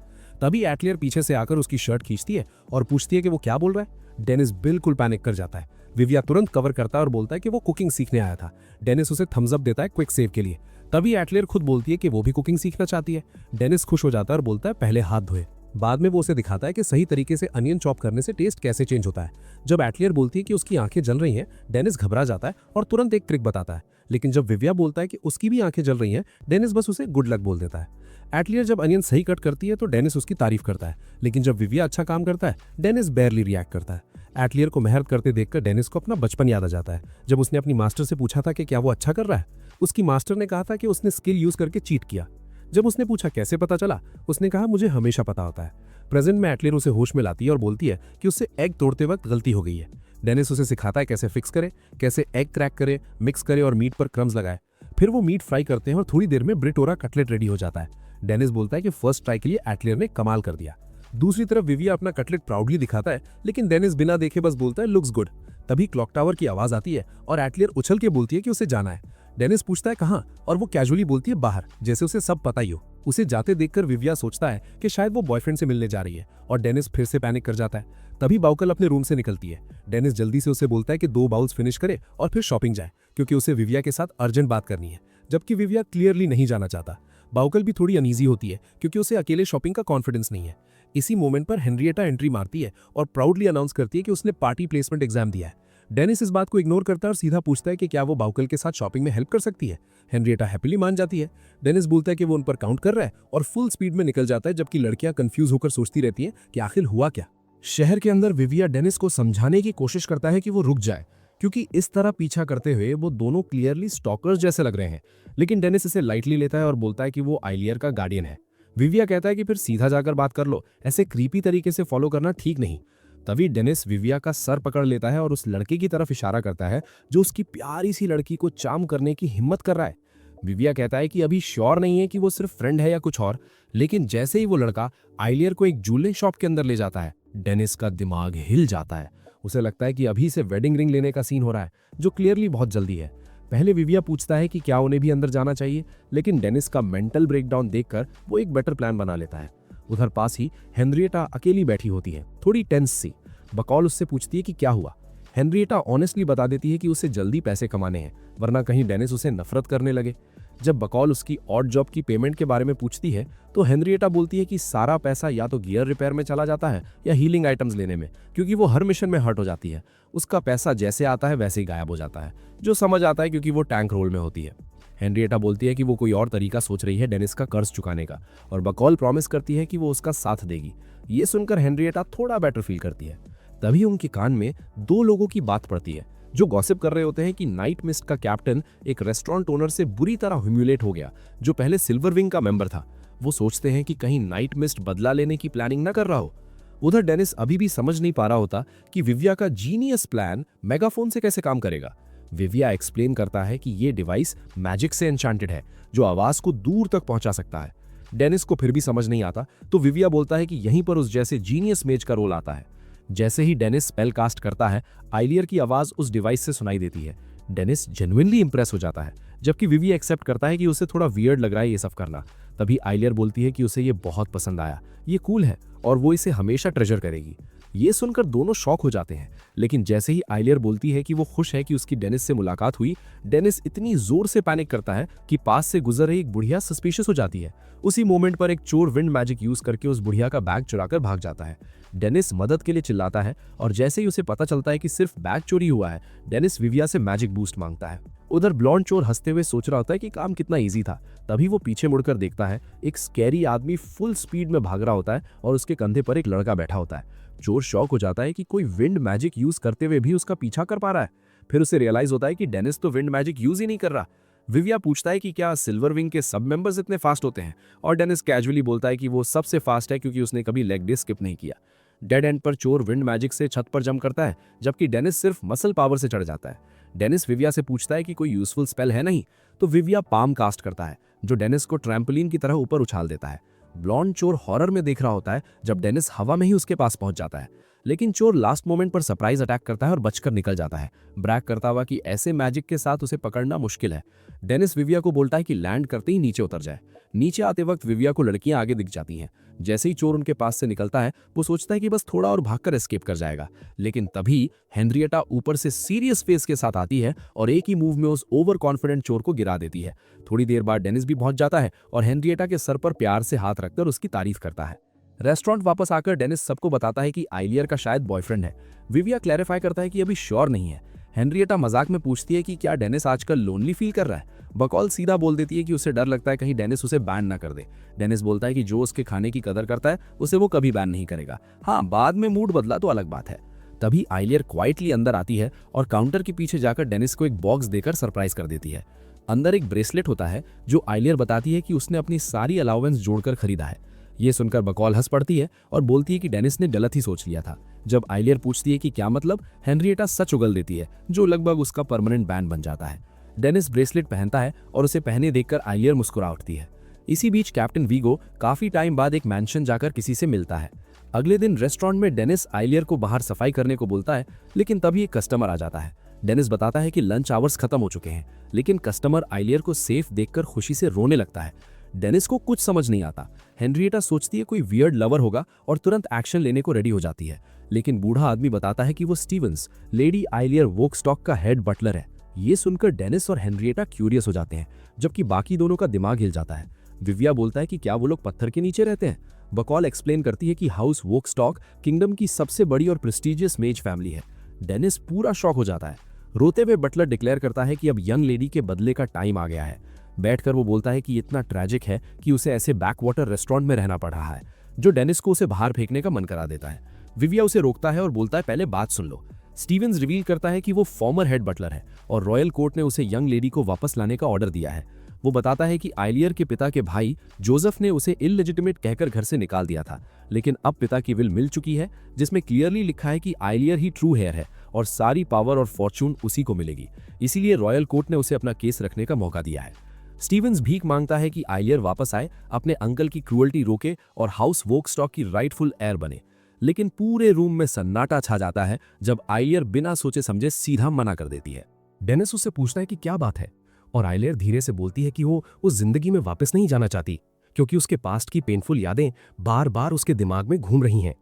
Speaker 2: तभी एटलियर पीछे से आकर उसकी शर्ट खींचती है और पूछती है कि वो क्या बोल रहा है। डेनिस बिल्कुल पैनिक कर जाता है। विविया तुरंत कवर करता है और बोलता है कि वो कुकिंग सीखने आया था। डेनिस उसे थम्स अप देता है क्विक सेव के लिए। तभी एटलियर खुद बोलती है कि वो भी कुकिंग सीखना चाहती है। डेनिस खुश हो जाता है और बोलता है पहले हाथ धोए। बाद में वो उसे दिखाता है कि सही तरीके से अनियन चॉप करने से टेस्ट कैसे चेंज होता है। जब एटलियर बोलती है कि उसकी आंखें जल रही हैं, डेनिस घबरा जाता है और तुरंत एक ट्रिक बताता है। लेकिन जब विविया बोलता है कि उसकी भी आंखें जल रही हैं, डेनिस बस उसे गुड लक बोल देता है। एटलियर जब अनियन सही कट करती है तो डेनिस उसकी तारीफ करता है, लेकिन जब विविया अच्छा काम करता है, डेनिस बेयरली रिएक्ट करता है। एटलियर को मेहनत करते देखकर डेनिस को अपना बचपन याद आ जाता है, जब उसने अपनी मास्टर से पूछा था कि क्या वो अच्छा कर रहा है। उसकी मास्टर ने कहा था कि उसने स्किल यूज करके चीट किया। जब उसने पूछा कैसे पता चला, उसने कहा मुझे हमेशा पता होता है। प्रेजेंट में एटलियर उसे होश में लाती है और बोलती है कि उससे एग तोड़ते वक्त गलती हो गई है। डेनिस उसे सिखाता है कैसे फिक्स करे, कैसे एग क्रैक करे, मिक्स करे और मीट पर क्रम्स लगाए। फिर वो मीट फ्राई करते हैं और थोड़ी देर में ब्रिटोरा कटलेट रेडी हो जाता है। डेनिस बोलता है कि फर्स्ट ट्राई के लिए एटलियर ने कमाल कर दिया। दूसरी तरफ विविया अपना कटलेट प्राउडली दिखाता है, लेकिन डेनिस बिना देखे बस बोलता है लुक्स गुड। तभी क्लॉक टावर की आवाज आती है और एटलियर उछल के बोलती है कि उसे जाना है। डेनिस पूछता है कहाँ, और वो कैजुअली बोलती है बाहर, जैसे उसे सब पता ही हो। उसे जाते देखकर विविया सोचता है कि शायद वो बॉयफ्रेंड से मिलने जा रही है और डेनिस फिर से पैनिक कर जाता है। तभी बाउकल अपने रूम से निकलती है। डेनिस जल्दी से उसे बोलता है कि 2 बाउल्स फिनिश करे और फिर शॉपिंग जाए, क्योंकि उसे विविया के साथ अर्जेंट बात करनी है, जबकि विविया क्लियरली नहीं जाना चाहता। बाउकल भी थोड़ी अनईजी होती है क्योंकि उसे अकेले शॉपिंग का कॉन्फिडेंस नहीं है। इसी मोमेंट पर हेनरिएटा एंट्री मारती है और प्राउडली अनाउंस करती है कि उसने पार्टी प्लेसमेंट एग्जाम दिया है। डेनिस इस बात को इग्नोर करता है और सीधा पूछता है कि क्या वो बाउकल के साथ शॉपिंग में हेल्प कर सकती है। हेनरिएटा हैप्पीली मान जाती है। डेनिस बोलता है कि वो उन पर काउंट कर रहा है और फुल स्पीड में निकल जाता है, जबकि लड़कियां कंफ्यूज होकर सोचती रहती हैं कि आखिर हुआ क्या। शहर के अंदर विविया डेनिस को समझाने की कोशिश करता है कि वो रुक जाए, क्योंकि इस तरह पीछा करते हुए वो दोनों क्लियरली स्टॉकर्स जैसे लग रहे हैं। लेकिन डेनिस इसे लाइटली लेता है और बोलता है कि वो आइलियर का गार्डियन है। विविया कहता है कि फिर सीधा जाकर बात कर लो, ऐसे क्रीपी तरीके से फॉलो करना ठीक नहीं। तभी डेनिस विविया का सर पकड़ लेता है और उस लड़के की तरफ इशारा करता है जो उसकी प्यारी सी लड़की को चार्म करने की हिम्मत कर रहा है। विविया कहता है कि अभी श्योर नहीं है कि वो सिर्फ फ्रेंड है या कुछ और, लेकिन जैसे ही वो लड़का आइलियर को एक ज्वेलरी शॉप के अंदर ले जाता है, डेनिस का दिमाग हिल जाता है। उसे लगता है कि अभी से वेडिंग रिंग लेने का सीन हो रहा है, जो क्लियरली बहुत जल्दी है। पहले विविया पूछता है कि क्या उन्हें भी अंदर जाना चाहिए, लेकिन डेनिस का मेंटल ब्रेकडाउन देखकर वो एक बेटर प्लान बना लेता है। उधर पास ही हेनरिएटा अकेली बैठी होती है, थोड़ी टेंस सी। बकौल उससे पूछती है कि क्या हुआ। हेनरिएटा ऑनेस्टली बता देती है कि उसे जल्दी पैसे कमाने हैं, वरना कहीं डेनिस उसे नफरत करने लगे। जब बकौल उसकी ऑड जॉब की पेमेंट के बारे में पूछती है तो हेनरिएटा बोलती है कि सारा पैसा या तो गियर रिपेयर में चला जाता है या हीलिंग आइटम्स लेने में, क्योंकि वो हर मिशन में हर्ट हो जाती है। उसका पैसा जैसे आता है वैसे ही गायब हो जाता है, जो समझ आता है क्योंकि वो टैंक रोल में होती है। हेनरिएटा बोलती है कि वो कोई और तरीका सोच रही है डेनिस का कर्ज चुकाने का, और बकौल प्रॉमिस करती है कि वो उसका साथ देगी। ये सुनकर हेनरिएटा थोड़ा बेटर फील करती है। तभी उनके कान में 2 लोगों की बात पड़ती है जो गॉसिप कर रहे होते हैं कि नाइट मिस्ट का कैप्टन एक रेस्टोरेंट ओनर से बुरी तरह ह्यूमिलेट हो गया, जो पहले सिल्वर विंग का मेंबर था। वो सोचते हैं कि कहीं नाइट मिस्ट बदला लेने की प्लानिंग ना कर रहा हो। उधर डेनिस अभी भी समझ नहीं पा रहा होता कि विविया का जीनियस प्लान मेगाफोन से कैसे काम करेगा। विविया एक्सप्लेन करता है कि ये डिवाइस मैजिक से एन्चांटेड है, जो आवाज को दूर तक पहुंचा सकता है। डेनिस को फिर भी समझ नहीं आता, तो विविया बोलता है कि यहीं पर उस जैसे जीनियस मेज का रोल आता है। जैसे ही डेनिस स्पेल कास्ट करता है, आइलियर की आवाज उस डिवाइस से सुनाई देती है। डेनिस जेन्युइनली इंप्रेस हो जाता है, जबकि विविया एक्सेप्ट करता है कि उसे थोड़ा वियर्ड लग रहा है ये सब करना। तभी आइलियर बोलती है कि उसे ये बहुत पसंद आया, ये कूल है और वो इसे हमेशा ट्रेजर करेगी। ये सुनकर दोनों शॉक हो जाते हैं, लेकिन जैसे ही आइलियर बोलती है कि वो खुश है कि उसकी डेनिस से मुलाकात हुई, डेनिस इतनी जोर से पैनिक करता है कि पास से गुजर रही एक बुढ़िया सस्पिशियस हो जाती है। उसी मोमेंट पर एक चोर विंड मैजिक यूज करके उस बुढ़िया का बैग चुराकर भाग जाता है। डेनिस मदद के लिए चिल्लाता है और जैसे ही उसे पता चलता है कि सिर्फ बैग चोरी हुआ है, डेनिस विविया से मैजिक बूस्ट मांगता है। उधर ब्लॉन्ड चोर हंसते हुए सोच रहा होता है कि काम कितना इजी था। तभी वो पीछे मुड़कर देखता है, एक स्कैरी आदमी फुल स्पीड में भाग रहा होता है और उसके कंधे पर एक लड़का बैठा होता है। चोर शॉक हो जाता है कि कोई विंड मैजिक यूज करते हुए भी उसका पीछा कर पा रहा है। फिर उसे रियलाइज होता है कि डेनिस तो विंड मैजिक यूज ही नहीं कर रहा। विविया पूछता है कि क्या सिल्वर विंग के सब मेंबर्स इतने फास्ट होते हैं, और डेनिस कैजुअली बोलता है कि वो सबसे फास्ट है क्योंकि उसने कभी लेग डे स्किप नहीं किया। डेड एंड पर चोर विंड मैजिक से छत पर जंप करता है, जबकि डेनिस सिर्फ मसल पावर से चढ़ जाता है। डेनिस विविया से पूछता है कि कोई यूजफुल स्पेल है नहीं, तो विविया पाम कास्ट करता है, जो डेनिस को ट्रैम्पोलिन की तरह ऊपर उछाल देता है। ब्लॉन्ड चोर हॉरर में देख रहा होता है जब डेनिस हवा में ही उसके पास पहुंच जाता है, लेकिन चोर लास्ट मोमेंट पर सरप्राइज अटैक करता है और बचकर निकल जाता है, ब्रैग करता हुआ कि ऐसे मैजिक के साथ उसे पकड़ना मुश्किल है। डेनिस विविया को बोलता है कि लैंड करते ही नीचे उतर जाए। नीचे आते वक्त विविया को लड़कियां आगे दिख जाती हैं। जैसे ही चोर उनके पास से निकलता है, वो सोचता है कि बस थोड़ा और भागकर एस्केप कर जाएगा, लेकिन तभी हेनरिएटा ऊपर से सीरियस फेस के साथ आती है और एक ही मूव में उस ओवर कॉन्फिडेंट चोर को गिरा देती है। थोड़ी देर बाद डेनिस भी पहुंच जाता है और हेनरिएटा के सर पर प्यार से हाथ रखकर उसकी तारीफ करता है। रेस्टोरेंट वापस आकर डेनिस सबको बताता है कि आइलियर का शायद बॉयफ्रेंड है। विविया क्लैरिफाई करता है कि अभी श्योर नहीं है। हेनरिएटा मजाक में पूछती है कि क्या डेनिस आजकल लोनली फील कर रहा है। बकौल सीधा बोल देती है कि उसे डर लगता है कहीं डेनिस उसे बैन ना कर दे। डेनिस बोलता है कि जो उसके खाने की कदर करता है उसे वो कभी बैन नहीं करेगा। हाँ, बाद में मूड बदला तो अलग बात है। तभी आइलियर क्वाइटली अंदर आती है और काउंटर के पीछे जाकर डेनिस को एक बॉक्स देकर सरप्राइज कर देती है। अंदर एक ब्रेसलेट होता है जो आइलियर बताती है कि उसने अपनी सारी अलाउंस जोड़कर खरीदा है। ये सुनकर बकौल हंस पड़ती है और बोलती है कि डेनिस ने गलत ही सोच लिया था। जब आइलियर पूछती है कि क्या मतलब, हेनरिएटा सच उगल देती है, जो लगभग उसका परमानेंट बैन बन जाता है। डेनिस ब्रेसलेट पहनता है और उसे पहने देखकर आइलियर मुस्कुरा उठती है। इसी बीच कैप्टन वीगो काफी टाइम बाद एक मैंशन जाकर किसी से मिलता है। अगले दिन रेस्टोरेंट में डेनिस आइलियर को बाहर सफाई करने को बोलता है, लेकिन तभी एक कस्टमर आ जाता है। डेनिस बताता है कि लंच आवर्स खत्म हो चुके हैं, लेकिन कस्टमर आइलियर को सेफ देखकर खुशी से रोने लगता है। डेनिस को कुछ समझ नहीं आता। हेनरिएटा सोचती है कोई वियर्ड लवर होगा और तुरंत एक्शन लेने को रेडी हो जाती है, लेकिन बूढ़ा आदमी बताता है कि वो स्टीवंस, लेडी आइलियर वोकस्टॉक का हेड बटलर है। ये सुनकर डेनिस और हेनरिएटा क्यूरियस हो जाते हैं, जबकि बाकी दोनों का दिमाग हिल जाता है। विविया बोलता है कि क्या वो लोग पत्थर के नीचे रहते हैं। बकौल एक्सप्लेन करती है कि हाउस वोकस्टॉक किंगडम की सबसे बड़ी और प्रेस्टिजियस मेज फैमिली है। डेनिस पूरा शॉक हो जाता है। रोते हुए बटलर डिक्लेयर करता है कि अब यंग लेडी के बदले का टाइम आ गया है। बैठकर वो बोलता है कि इतना ट्रैजिक है कि उसे ऐसे बैकवाटर रेस्टोरेंट में रहना पड़ रहा है, जो डेनिस को उसे बाहर फेंकने का मन करा देता है। विविया उसे रोकता है और बोलता है पहले बात सुन लो। स्टीवंस रिवील करता है कि वो फॉर्मर हेड बटलर है और रॉयल कोर्ट ने उसे यंग लेडी को वापस लाने का ऑर्डर दिया है। वो बताता है कि आइलियर के पिता के भाई जोसेफ ने उसे इललेजिटिमेट कहकर घर से निकाल दिया था, लेकिन अब पिता की विल मिल चुकी है जिसमें क्लियरली लिखा है कि आइलियर ही ट्रू हेयर है और सारी पावर और फॉर्चून उसी को मिलेगी। इसीलिए रॉयल कोर्ट ने उसे अपना केस रखने का मौका दिया है। स्टीवंस भीख मांगता है कि आइलियर वापस आए, अपने अंकल की क्रूअल्टी रोके और हाउस वोकस्टॉक की राइटफुल हेयर बने। लेकिन पूरे रूम में सन्नाटा छा जाता है जब आइलियर बिना सोचे समझे सीधा मना कर देती है।
Speaker 1: डेनिस उससे पूछता है कि क्या बात है, और आइलियर धीरे से बोलती है कि वो उस जिंदगी में वापस नहीं जाना चाहती, क्योंकि उसके पास्ट की पेनफुल यादें बार बार उसके दिमाग में घूम रही हैं।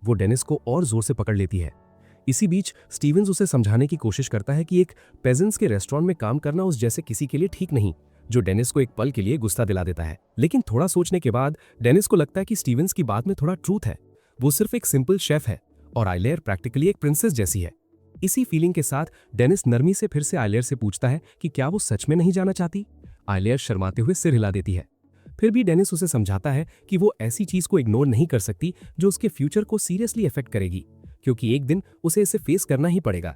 Speaker 1: वो डेनिस को और जोर से पकड़ लेती है। इसी बीच स्टीवंस उसे समझाने की कोशिश करता है कि एक पेजेंट्स के रेस्टोरेंट में काम करना उस जैसे किसी के लिए ठीक नहीं, जो डेनिस को एक पल के लिए गुस्सा दिला देता है। लेकिन थोड़ा सोचने के बाद डेनिस को लगता है कि स्टीवंस की बात में थोड़ा ट्रूथ है। वो सिर्फ एक सिंपल शेफ है और आइलियर प्रैक्टिकली एक प्रिंसेस जैसी है। इसी फीलिंग के साथ डेनिस नरमी से फिर से आइलियर से पूछता है कि क्या वो सच में नहीं जाना चाहती। आइलियर शर्माते हुए सिर हिला देती है। फिर भी डेनिस उसे समझाता है कि वो ऐसी चीज को इग्नोर नहीं कर सकती जो उसके फ्यूचर को सीरियसली अफेक्ट करेगी, क्योंकि एक दिन उसे इसे फेस करना ही पड़ेगा।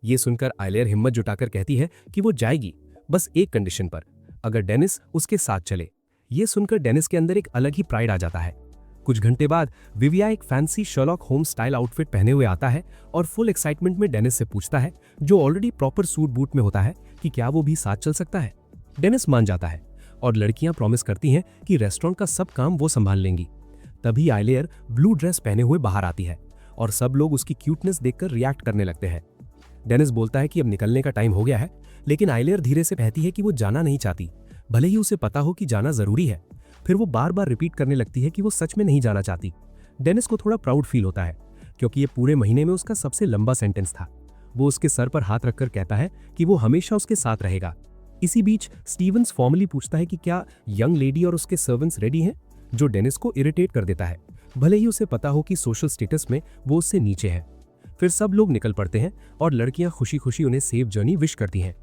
Speaker 1: ये सुनकर आइलियर हिम्मत जुटाकर कहती है कि वो जाएगी, बस एक कंडीशन पर, अगर डेनिस उसके साथ चले। ये सुनकर डेनिस के अंदर एक अलग ही प्राइड आ जाता है। कुछ घंटे बाद विविया एक fancy Sherlock Holmes style outfit पहने हुए आता है और फुल एक्साइटमेंट में डेनिस से पूछता है, जो ऑलरेडी प्रॉपर सूट बूट में होता है, कि क्या वो भी साथ चल सकता है। डेनिस मान जाता है और लड़कियां प्रॉमिस करती हैं कि रेस्टोरेंट का सब काम वो संभाल लेंगी। तभी आइलियर ब्लू ड्रेस पहने हुए बाहर आती है और सब लोग उसकी क्यूटनेस देखकर रिएक्ट करने लगते हैं। डेनिस बोलता है कि अब निकलने का टाइम हो गया है, लेकिन आइलियर धीरे से कहती है कि वो जाना नहीं चाहती, भले ही उसे पता हो कि जाना जरूरी है। फिर वो बार बार रिपीट करने लगती है कि वो सच में नहीं जाना चाहती। डेनिस को थोड़ा प्राउड फील होता है,
Speaker 2: क्योंकि ये पूरे महीने में उसका सबसे लंबा सेंटेंस था। वो उसके सर पर हाथ रखकर कहता है कि वो हमेशा उसके साथ रहेगा। इसी बीच स्टीवंस फॉर्मली पूछता है कि क्या यंग लेडी और उसके सर्वेंट्स रेडी हैं, जो डेनिस को इरिटेट कर देता है, भले ही उसे पता हो कि सोशल स्टेटस में वो उससे नीचे है। फिर सब लोग निकल पड़ते हैं और लड़कियां खुशी खुशी उन्हें सेफ जर्नी विश करती हैं।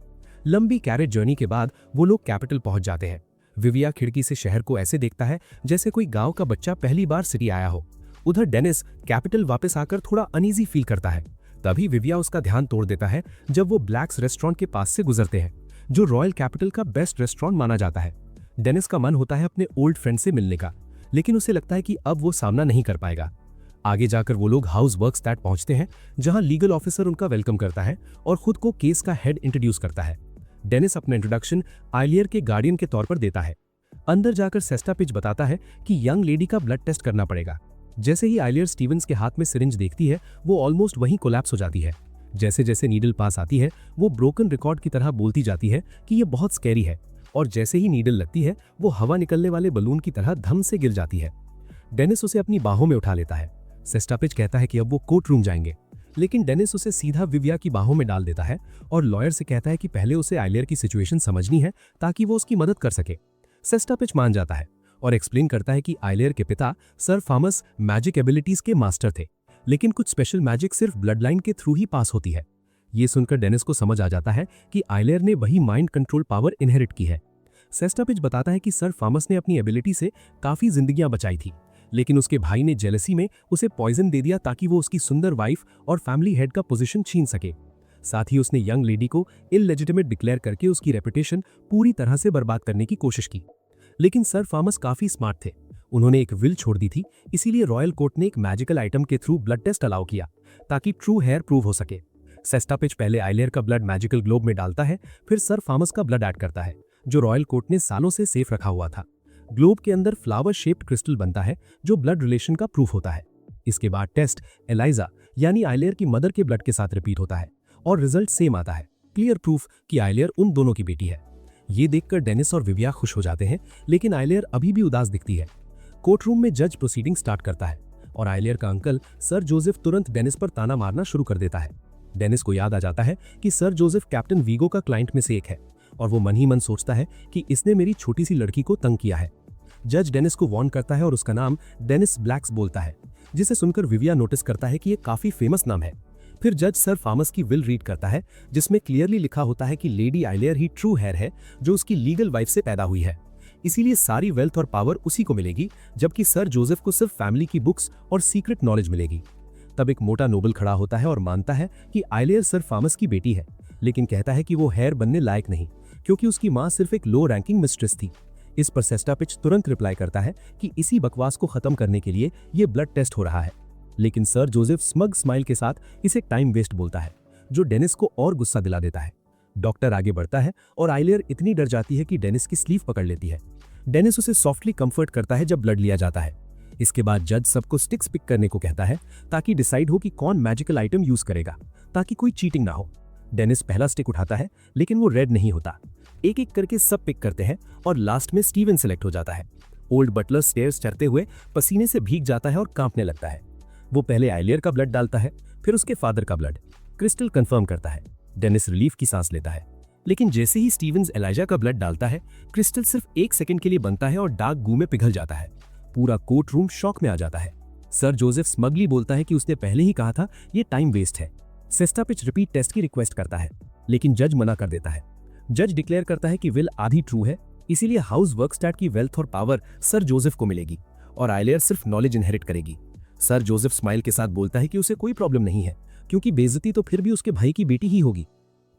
Speaker 2: लंबी कैरेट जर्नी के बाद वो लोग कैपिटल पहुंच जाते हैं। विविया खिड़की से शहर को ऐसे देखता है जैसे कोई गांव का बच्चा पहली बार सिटी आया हो। उधर डेनिस कैपिटल वापस आकर थोड़ा अनईजी फील करता है। तभी विविया उसका ध्यान तोड़ देता है जब वो ब्लैक्स रेस्टोरेंट के पास से गुजरते हैं, जो रॉयल कैपिटल का बेस्ट रेस्टोरेंट माना जाता है। डेनिस का मन होता है अपने ओल्ड फ्रेंड से मिलने का, लेकिन उसे लगता है कि अब वो सामना नहीं कर पाएगा। आगे जाकर वो लोग हाउस वर्कस्टैट पहुंचते हैं, जहां लीगल ऑफिसर उनका वेलकम करता है और खुद को केस का हेड इंट्रोड्यूस करता है। डेनिस अपना इंट्रोडक्शन आइलियर के गार्डियन के तौर पर देता है। अंदर जाकर सेस्टा पिच बताता है कि यंग लेडी का ब्लड टेस्ट करना पड़ेगा। जैसे ही आइलियर स्टीवंस के हाथ में सिरिंज देखती है, वो ऑलमोस्ट वहीं कोलैप्स हो जाती है। जैसे जैसे नीडल पास आती है, वो ब्रोकन रिकॉर्ड की तरह बोलती जाती है कि ये बहुत स्कैरी है, और जैसे ही नीडल लगती है, वो हवा निकलने वाले बलून की तरह धम से गिर जाती है। डेनिस उसे अपनी बाहों में उठा लेता है। सेस्टा पिच कहता है कि अब वो कोर्ट रूम जाएंगे, लेकिन डेनिस उसे सीधा विविया की बाहों में डाल देता है और लॉयर से कहता है कि पहले उसे आइलियर की सिचुएशन समझनी है ताकि वो उसकी मदद कर सके। सेस्टा पिच मान जाता है और एक्सप्लेन करता है कि आइलियर के पिता सर थॉमस मैजिक एबिलिटीज के मास्टर थे, लेकिन कुछ स्पेशल मैजिक सिर्फ ब्लड लाइन के थ्रू ही पास होती है। ये सुनकर डेनिस को समझ आ जाता है कि आइलियर ने वही माइंड कंट्रोल पावर इनहेरिट की है। सेस्टा पिच बताता है कि सर थॉमस ने अपनी एबिलिटी से काफी जिंदगियां बचाई थी, लेकिन उसके भाई ने जेलसी में उसे पॉइजन दे दिया ताकि वो उसकी सुंदर वाइफ और फैमिली हेड का पोजीशन छीन सके। साथ ही उसने यंग लेडी को इललेजिटिमेट डिक्लेयर करके उसकी रेपुटेशन पूरी तरह से बर्बाद करने की कोशिश की। लेकिन सर थॉमस काफी स्मार्ट थे, उन्होंने एक विल छोड़ दी थी, इसीलिए रॉयल कोर्ट ने एक मैजिकल आइटम के थ्रू ब्लड टेस्ट अलाउ किया ताकि ट्रू हेयर प्रूव हो सके। सेस्टा पिच पहले आइलियर का ब्लड मैजिकल ग्लोब में डालता है, फिर सर थॉमस का ब्लड ऐड करता है, जो रॉयल कोर्ट ने सालों से सेफ रखा हुआ था। ग्लोब के अंदर फ्लावर शेप्ड क्रिस्टल बनता है, जो ब्लड रिलेशन का प्रूफ होता है। इसके बाद टेस्ट एलाइजा यानी आइलियर की मदर के ब्लड के साथ रिपीट होता है और रिजल्ट सेम आता है, क्लियर प्रूफ कि आइलियर उन दोनों की बेटी है। ये देखकर डेनिस और विविया खुश हो जाते हैं, लेकिन आइलियर अभी भी उदास दिखती है। कोर्ट रूम में जज प्रोसीडिंग स्टार्ट करता है और आइलियर का अंकल सर जोसेफ तुरंत डेनिस पर ताना मारना शुरू कर देता है। डेनिस को याद आ जाता है कि सर जोसेफ कैप्टन वीगो का क्लाइंट में से एक है, और वो मन ही मन सोचता है कि इसने मेरी छोटी सी लड़की को तंग किया है। जज डेनिस को वार्न करता है और उसका नाम डेनिस ब्लैक्स बोलता है, जिसे सुनकर विविया नोटिस करता है कि ये काफी फेमस नाम है। फिर जज सर थॉमस की विल रीड करता है, जिसमें क्लियरली लिखा होता है कि लेडी आइलियर ही ट्रू हेयर है, जो उसकी लीगल वाइफ से पैदा हुई है, इसीलिए सारी वेल्थ और पावर उसी को मिलेगी, जबकि सर जोसेफ को सिर्फ फैमिली की बुक्स और सीक्रेट नॉलेज मिलेगी। तब एक मोटा नोबल खड़ा होता है और मानता है कि आइलियर सर थॉमस की बेटी है, लेकिन कहता है कि वो हेयर बनने लायक नहीं, क्योंकि उसकी मां सिर्फ एक लो रैंकिंग मिस्ट्रेस थी। इस पर सेस्टा पिच तुरंत रिप्लाई करता है कि इसी बकवास को खत्म करने के लिए ये ब्लड टेस्ट हो रहा है, लेकिन सर जोसेफ स्मग स्माइल के साथ इसे टाइम वेस्ट बोलता है, जो डेनिस को और गुस्सा दिला देता है। डॉक्टर आगे बढ़ता है और आइलियर इतनी डर जाती है कि डेनिस की स्लीव पकड़ लेती है। डेनिस उसे सॉफ्टली कंफर्ट करता है जब ब्लड लिया जाता है। इसके बाद जज सबको स्टिक्स पिक करने को कहता है ताकि डिसाइड हो कि कौन मैजिकल आइटम यूज करेगा, ताकि कोई चीटिंग ना हो। डेनिस पहला स्टिक उठाता है, लेकिन वो रेड नहीं होता। एक एक करके सब पिक करते हैं और लास्ट में स्टीवन सिलेक्ट हो जाता है। ओल्ड बटलर स्टेयर्स चढ़ते हुए पसीने से भीग जाता है और कांपने लगता है। वो पहले आइलियर का ब्लड डालता है, फिर उसके फादर का ब्लड। क्रिस्टल कंफर्म करता है। डेनिस रिलीफ की सांस लेता है, लेकिन जैसे ही स्टीवंस एलाइजा का ब्लड डालता है, क्रिस्टल सिर्फ 1 सेकंड के लिए बनता है और डार्क गू में पिघल जाता है। पूरा कोर्ट रूम शॉक में आ जाता है। सर जोसेफ स्मगली बोलता है कि उसने पहले ही कहा था ये टाइम वेस्ट है। सेस्टा पिच रिपीट टेस्ट की रिक्वेस्ट करता है, लेकिन जज मना कर देता है। जज डिक्लेयर करता है कि विल आधी ट्रू है, इसीलिए हाउस वर्कस्टैट की वेल्थ और पावर सर जोसेफ को मिलेगी और आइलियर सिर्फ नॉलेज इनहेरिट करेगी। सर जोसेफ स्माइल के साथ बोलता है कि उसे कोई प्रॉब्लम नहीं है, क्योंकि बेइज्जती तो फिर भी उसके भाई की बेटी ही होगी।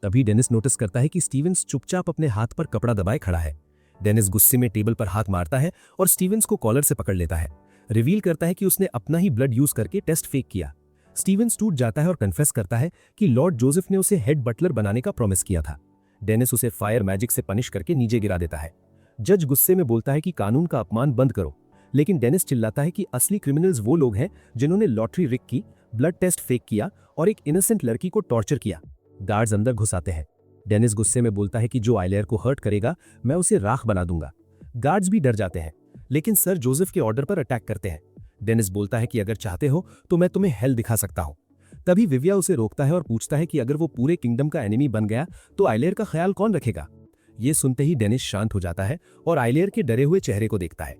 Speaker 2: तभी डेनिस नोटिस करता है कि स्टीवंस चुपचाप अपने हाथ पर कपड़ा दबाए खड़ा है। डेनिस गुस्से में टेबल पर हाथ मारता है और स्टीवंस को कॉलर से पकड़ लेता है। रिवील करता है कि उसने अपना ही ब्लड यूज करके टेस्ट फेक किया। स्टीवंस टूट जाता है और कन्फेस करता है कि लॉर्ड जोसेफ ने उसे हेड बटलर बनाने का प्रॉमिस किया था। डेनिस उसे फायर मैजिक से पनिश करके नीचे गिरा देता है। जज गुस्से में बोलता है कि कानून का अपमान बंद करो, लेकिन डेनिस चिल्लाता है कि असली क्रिमिनल्स वो लोग हैं जिन्होंने लॉटरी रिग की, ब्लड टेस्ट फेक किया और एक इनोसेंट लड़की को टॉर्चर किया। गार्ड्स अंदर घुस आते हैं। डेनिस गुस्से में बोलता है कि जो आइलियर को हर्ट करेगा मैं उसे राख बना दूंगा। गार्ड्स भी डर जाते हैं, लेकिन सर जोसेफ के ऑर्डर पर अटैक करते हैं। डेनिस बोलता है कि अगर चाहते हो तो मैं तुम्हें हेल दिखा सकता हूं। तभी विविया उसे रोकता है और पूछता है कि अगर वो पूरे किंगडम का एनिमी बन गया तो आइलेयर का ख्याल कौन रखेगा। ये सुनते ही डेनिस शांत हो जाता है और आइलेयर के डरे हुए चेहरे को देखता है।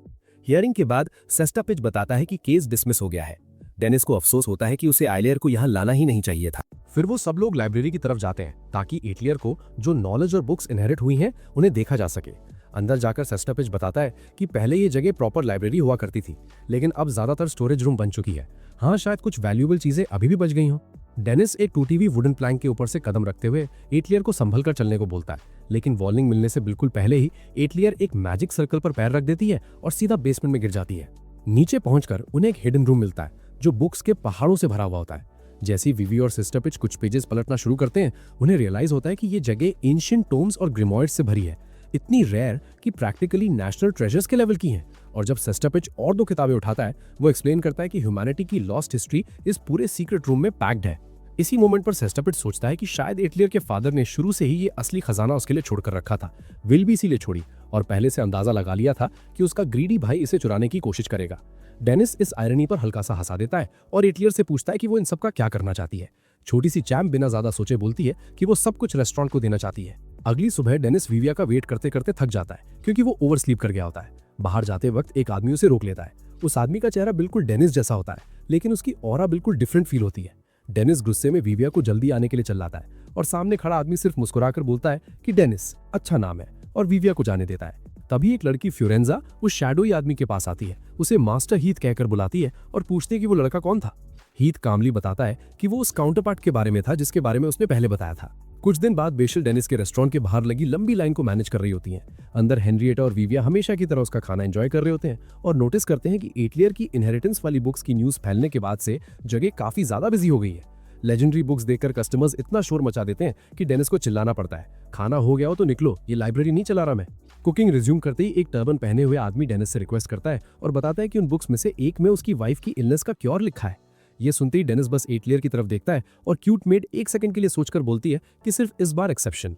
Speaker 2: हियरिंग के बाद सेस्टापिच बताता है कि केस डिसमिस हो गया है। डेनिस को अफसोस होता है कि उसे आइलेयर को यहाँ लाना ही नहीं चाहिए था।
Speaker 1: फिर वो सब लोग लाइब्रेरी की तरफ जाते हैं ताकि एटलियर को जो नॉलेज और बुक्स इनहेरिट हुई हैं उन्हें देखा जा सके। अंदर जाकर सेस्टापिच बताता है कि पहले ये जगह प्रॉपर लाइब्रेरी हुआ करती थी, लेकिन अब ज्यादातर स्टोरेज रूम बन चुकी है। हाँ, शायद कुछ वैल्यूएबल चीजें अभी भी बच गई हों। डेनिस एक टूटी हुई वुडन प्लैंक के ऊपर से कदम रखते हुए एटलियर को संभल कर चलने को बोलता है, लेकिन वार्निंग मिलने से बिल्कुल पहले ही एटलियर एक मैजिक सर्कल पर पैर रख देती है और सीधा बेसमेंट में गिर जाती है। नीचे पहुंचकर उन्हें एक हिडन रूम मिलता है जो बुक्स के पहाड़ों से भरा हुआ होता है। जैसे ही विवी और सेस्टापिच कुछ पेजेस पलटना शुरू करते हैं, उन्हें रियलाइज होता है कि ये जगह एंशिएंट टोम्स और ग्रिमॉइड्स से भरी है, इतनी रेयर कि प्रैक्टिकली नेशनल ट्रेजर्स के लेवल की हैं। और जब सेस्टापिच और 2 किताबें उठाता है, वो एक्सप्लेन करता है कि ह्यूमैनिटी की लॉस्ट हिस्ट्री इस पूरे सीक्रेट रूम में पैक्ड है। इसी मोमेंट पर सेस्टापिच सोचता है कि शायद एटलियर के फादर ने शुरू से ही ये असली खजाना उसके लिए छोड़कर रखा था, विल भी इसीलिए छोड़ी और पहले से अंदाजा लगा लिया था कि उसका ग्रीडी भाई इसे चुराने की कोशिश करेगा। डेनिस इस आयरनी पर हल्का सा हंसा देता है और एटलियर से पूछता है कि वो इन सब का क्या करना चाहती है। छोटी सी चैम्प बिना ज्यादा सोचे बोलती है कि वो सब कुछ रेस्टोरेंट को देना चाहती है। अगली सुबह डेनिस विविया का वेट करते करते थक जाता है क्योंकि वो ओवर स्लीप कर गया होता है। बाहर जाते वक्त एक आदमी उसे रोक लेता है। उस आदमी का चेहरा बिल्कुल डेनिस जैसा होता है, लेकिन उसकी ऑरा बिल्कुल डिफरेंट फील होती है। डेनिस गुस्से में विविया को जल्दी आने के लिए चिल्लाता है और सामने खड़ा आदमी सिर्फ मुस्कुराकर बोलता है कि डेनिस अच्छा नाम है और विविया को जाने देता है। तभी एक लड़की फ्योरेंजा उस शैडोई आदमी के पास आती है, उसे मास्टर हीथ कहकर बुलाती है और पूछती है कि वो लड़का कौन था। हीथ कामली बताता है कि वो उस काउंटरपार्ट के बारे में था जिसके बारे में उसने पहले बताया था। कुछ दिन बाद बेशल डेनिस के रेस्टोरेंट के बाहर लगी लंबी लाइन को मैनेज कर रही होती हैं। अंदर हेनरिएटा और विविया हमेशा की तरह उसका खाना एंजॉय कर रहे होते हैं और नोटिस करते हैं कि एटलियर की इनहेरिटेंस वाली बुक्स की न्यूज फैलने के बाद से जगह काफी ज्यादा बिजी हो गई है। लेजेंडरी बुक्स देखकर कस्टमर्स इतना शोर मचा देते हैं कि डेनिस को चिल्लाना पड़ता है, खाना हो गया हो तो निकलो, ये लाइब्रेरी नहीं चला रहा मैं। कुकिंग रिज्यूम करते ही एक टर्बन पहने हुए आदमी डेनिस से रिक्वेस्ट करता है और बताता है कि उन बुक्स में से एक में उसकी वाइफ की इलनेस का क्योर लिखा है। ये सुनते ही डेनिस बस एटलियर की तरफ देखता है और क्यूट मेड एक सेकंड के लिए सोचकर बोलती है कि सिर्फ इस बार एक्सेप्शन।